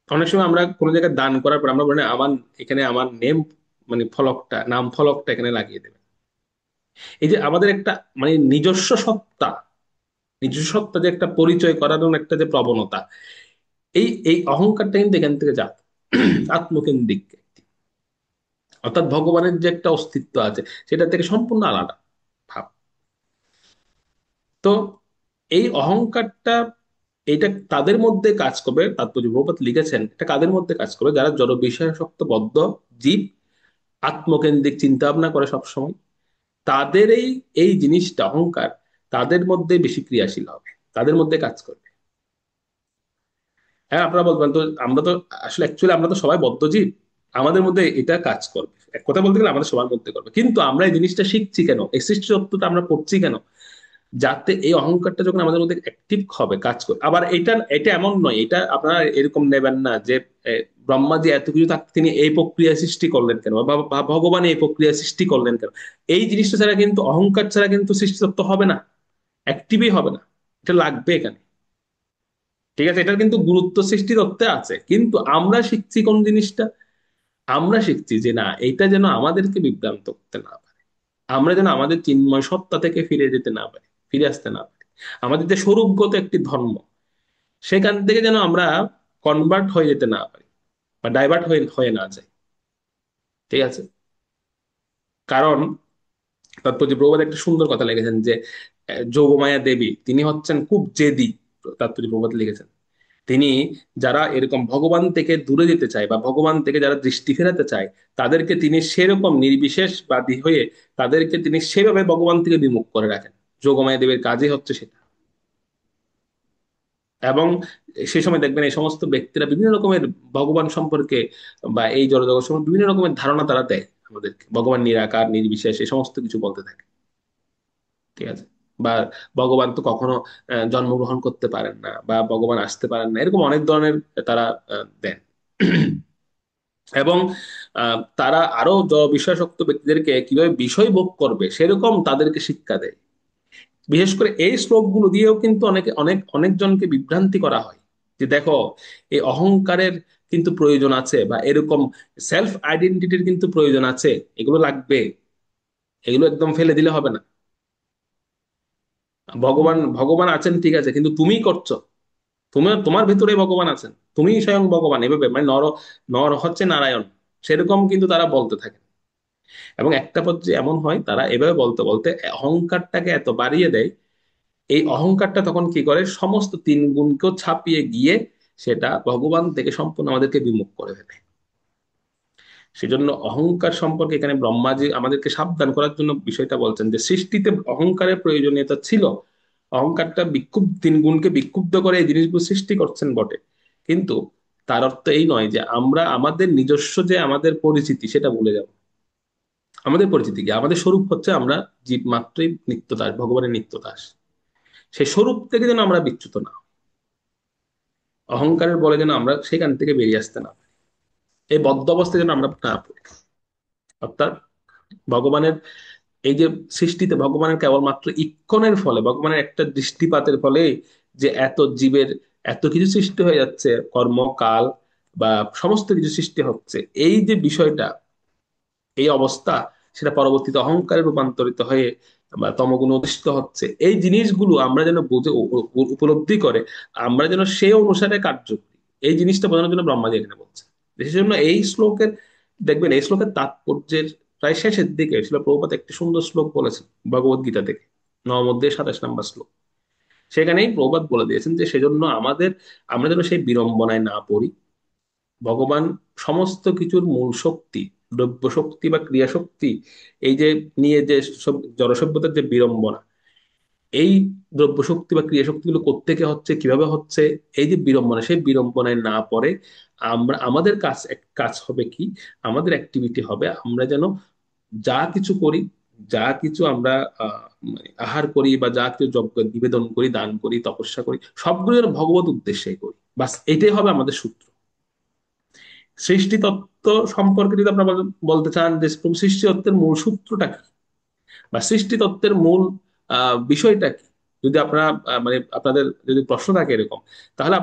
অনেক সময় আমরা কোনো জায়গায় দান করার পর আমরা বলি না, আমার এখানে আমার নেম, মানে ফলকটা, নাম ফলকটা এখানে লাগিয়ে দেবে। এই যে আমাদের একটা মানে নিজস্ব সত্তা, নিজস্ব সত্তা যে একটা পরিচয় করার জন্য একটা যে প্রবণতা, এই এই অহংকারটা কিন্তু এখান থেকে জাত, আত্মকেন্দ্রিক। অর্থাৎ ভগবানের যে একটা অস্তিত্ব আছে সেটা থেকে সম্পূর্ণ আলাদা ভাব। তো এই অহংকারটা, এইটা তাদের মধ্যে কাজ করবে, তাৎপর্য প্রভুপাদ লিখেছেন, এটা কাদের মধ্যে কাজ করবে? যারা জড় বিষয়াসক্ত বদ্ধ জীব, আত্মকেন্দ্রিক চিন্তা ভাবনা করে সবসময়, তাদের এই এই জিনিসটা অহংকার তাদের মধ্যে বেশি ক্রিয়াশীল হবে, তাদের মধ্যে কাজ করবে। হ্যাঁ, আপনারা বলবেন তো আমরা তো আসলে অ্যাকচুয়ালি আমরা তো সবাই বদ্ধজীব, আমাদের মধ্যে এটা কাজ করবে, এক কথা বলতে গেলে আমাদের সবার মধ্যে করবে। কিন্তু আমরা এই জিনিসটা শিখছি কেন, এই সৃষ্টি তত্ত্বটা আমরা পড়ছি কেন? যাতে এই অহংকারটা যখন আমাদের মধ্যে অ্যাক্টিভ হবে, কাজ করে। আবার এটা এটা এমন নয়, এটা আপনারা এরকম নেবেন না যে ব্রহ্মা যে এত কিছু থাকতে তিনি এই প্রক্রিয়া সৃষ্টি করলেন কেন, বা ভগবান এই প্রক্রিয়া সৃষ্টি করলেন কেন। এই জিনিসটা ছাড়া কিন্তু, অহংকার ছাড়া কিন্তু সৃষ্টি তত্ত্ব হবে না। অ্যাক্টিভই হবে না, এটা লাগবে এখানে। ঠিক আছে, এটার কিন্তু গুরুত্ব সৃষ্টি তত্ত্বে আছে, কিন্তু আমরা শিখছি কোন জিনিসটা, আমরা শিখছি যে না, এটা যেন আমাদেরকে বিভ্রান্ত করতে না পারে, আমরা যেন আমাদের চিন্ময় সত্তা থেকে ফিরে যেতে না পারি, ফিরে আসতে না পারি। আমাদের যে স্বরূপগত একটি ধর্ম, সেখান থেকে যেন আমরা কনভার্ট হয়ে যেতে না পারি, বা ডাইভার্ট হয়ে হয়ে না যায়। ঠিক আছে, কারণ তাৎপর্য প্রভুপাদ একটা সুন্দর কথা লিখেছেন যে যোগমায়া দেবী তিনি হচ্ছেন খুব জেদি। তাৎপর্য প্রভুপাদ লিখেছেন তিনি যারা এরকম ভগবান থেকে দূরে যেতে চায় বা ভগবান থেকে যারা দৃষ্টি ফেরাতে চায়, তাদেরকে তিনি সেরকম নির্বিশেষবাদী হয়ে তাদেরকে তিনি সেভাবে ভগবান থেকে বিমুখ করে রাখেন। যোগমায়া দেবীর কাজই হচ্ছে সেটা। এবং সেই সময় দেখবেন এই সমস্ত ব্যক্তিরা বিভিন্ন রকমের ভগবান সম্পর্কে বা এই জড়জগৎ সম্পর্কে বিভিন্ন রকমের ধারণা তারা দেয় আমাদেরকে, ভগবান নিরাকার নির্বিশেষ এই সমস্ত কিছু বলতে থাকে। ঠিক আছে, বা ভগবান তো কখনো জন্মগ্রহণ করতে পারেন না, বা ভগবান আসতে পারেন না, এরকম অনেক ধরনের তারা দেন। এবং তারা আরো বিষয়াসক্ত ব্যক্তিদেরকে কিভাবে বিষয় ভোগ করবে সেরকম তাদেরকে শিক্ষা দেয়। বিশেষ করে এই শ্লোকগুলো দিয়েও কিন্তু অনেকে অনেক অনেকজনকে বিভ্রান্তি করা হয় যে দেখো, এই অহংকারের কিন্তু প্রয়োজন আছে, বা এরকম সেলফ আইডেন্টিটির কিন্তু প্রয়োজন আছে, এগুলো লাগবে, এগুলো একদম ফেলে দিলে হবে না। ভগবান ভগবান আছেন ঠিক আছে, কিন্তু তুমিই করছো, তুমি তোমার ভিতরে ভগবান আছেন, তুমি স্বয়ং ভগবান, এভাবে মানে নর নর হচ্ছে নারায়ণ, সেরকম কিন্তু তারা বলতে থাকে। এবং একটা পর্যায়ে এমন হয় তারা এভাবে বলতে বলতে অহংকারটাকে এত বাড়িয়ে দেয়, এই অহংকারটা তখন কি করে সমস্ত তিন গুণকেও ছাপিয়ে গিয়ে সেটা ভগবান থেকে সম্পূর্ণ আমাদেরকে বিমুখ করে ফেলে। সেজন্য অহংকার সম্পর্কে এখানে ব্রহ্মাজি আমাদেরকে সাবধান করার জন্য বিষয়টা বলছেন যে সৃষ্টিতে অহংকারের প্রয়োজনীয়তা ছিল, অহংকারটা তিন গুণকে বিক্ষুব্ধ করে এই জিনিসগুলো সৃষ্টি করছেন বটে, কিন্তু তার অর্থ এই নয় যে আমরা আমাদের নিজস্ব যে আমাদের পরিচিতি সেটা ভুলে যাব। আমাদের পরিচিতি কি, আমাদের স্বরূপ হচ্ছে আমরা জীব মাত্রই নিত্য দাস, ভগবানের নিত্য দাস। সেই স্বরূপ থেকে যেন আমরা বিচ্যুত না হই। অহংকারের বলে যেন আমরা সেখান থেকে বেরিয়ে আসতে না পারি, এই বদ্ধ অবস্থায় যেন আমরা না পড়ি। অর্থাৎ ভগবানের এই যে সৃষ্টিতে ভগবানের কেবলমাত্র ইক্ষণের ফলে, ভগবানের একটা দৃষ্টিপাতের ফলে যে এত জীবের এত কিছু সৃষ্টি হয়ে যাচ্ছে, কর্ম কাল বা সমস্ত কিছু সৃষ্টি হচ্ছে, এই যে বিষয়টা, এই অবস্থা, সেটা পরবর্তীতে অহংকারে রূপান্তরিত হয়ে বা তমগুণ অধিষ্ঠিত হচ্ছে, এই জিনিসগুলো আমরা যেন বুঝে উপলব্ধি করে আমরা যেন সে অনুসারে কার্য করি, এই জিনিসটা বোঝানোর জন্য ব্রহ্মাজি এখানে বলছে। সেই জন্য এই শ্লোকের দেখবেন, এই শ্লোকের তাৎপর্যের প্রায় শেষের দিকে ছিল প্রভুপাদ একটি সুন্দর শ্লোক বলেছেন ভগবদ গীতা থেকে, নবম অধ্যায় 27 নম্বর শ্লোক। সেখানেই প্রভুপাদ বলে দিয়েছেন যে সেজন্য আমরা যেন সেই বিড়ম্বনায় না পড়ি। ভগবান সমস্ত কিছুর মূল শক্তি, দ্রব্য শক্তি বা ক্রিয়া শক্তি, এই যে নিয়ে যে সব জড়সভ্যতার যে বিড়ম্বনা, এই দ্রব্য শক্তি বা ক্রিয়া শক্তিগুলো কোত্থেকে হচ্ছে, কিভাবে হচ্ছে, এই যে বিড়ম্বনা, সেই বিড়ম্বনায় না পড়ে আমরা আমাদের কাজ হবে কি, আমাদের অ্যাক্টিভিটি হবে আমরা যেন যা কিছু করি, যা কিছু আমরা মানে আহার করি বা যা কিছু যজ্ঞ নিবেদন করি, দান করি, তপস্যা করি, সবগুলো যেন ভগবত উদ্দেশ্যে করি, বাস এটাই হবে আমাদের সূত্র। সৃষ্টি তত্ত্ব সম্পর্কে যদি আপনারা বলতে চান যে সৃষ্টি তত্ত্বের মূল সূত্রটা কি, বা সৃষ্টি তত্ত্বের মূল বিষয়টা কি, যদি আপনারা মানে আপনাদের যদি প্রশ্ন থাকে এরকম, তাহলে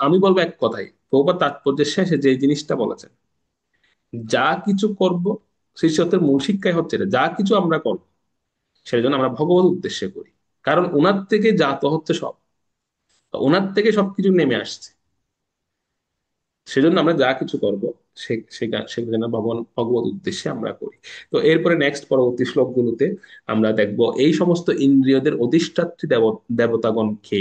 আমি বলবো এক কথাই, প্রভুপাদ তাৎপর্যের শেষে যে জিনিসটা বলেছেন, যা কিছু করব, সৃষ্টি তত্ত্বের মূল শিক্ষাই হচ্ছে এটা, যা কিছু আমরা করব সেটা যেন আমরা ভগবত উদ্দেশ্যে করি। কারণ ওনার থেকে জাত হচ্ছে সব, ওনার থেকে সবকিছু নেমে আসছে। সেজন্য আমরা যা কিছু করব সেগুলো যেন ভগবত উদ্দেশ্যে আমরা করি। তো এরপরে নেক্সট পরবর্তী শ্লোকগুলোতে আমরা দেখব এই সমস্ত ইন্দ্রিয়দের অধিষ্ঠাত্রী দেবতাগণকে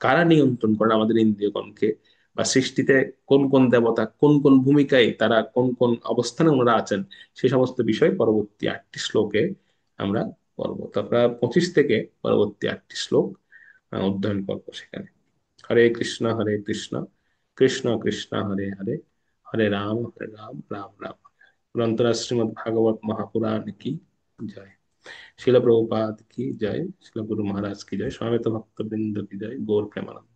কারা নিয়ন্ত্রণ করেন, আমাদের ইন্দ্রিয়গণকে, বা সৃষ্টিতে কোন কোন দেবতা কোন কোন ভূমিকায়, তারা কোন কোন অবস্থানে ওনারা আছেন, সেই সমস্ত বিষয় পরবর্তী 8টি শ্লোকে আমরা পড়বো। তো আমরা 25 থেকে পরবর্তী 8টি শ্লোক অধ্যয়ন করবো সেখানে। হরে কৃষ্ণ হরে কৃষ্ণ কৃষ্ণ কৃষ্ণ হরে হরে, হরে রাম হরে রাম রাম রাম হরে হরে। গ্রন্থরা শ্রীমদ ভাগবত মহাপুরাণ কি জয়, শিল প্রভুপাদ কি জয়, শিল গুরু মহারাজ কি জয়, সমবেত ভক্তবৃন্দ কি জয়, গৌর প্রেমানন্দ।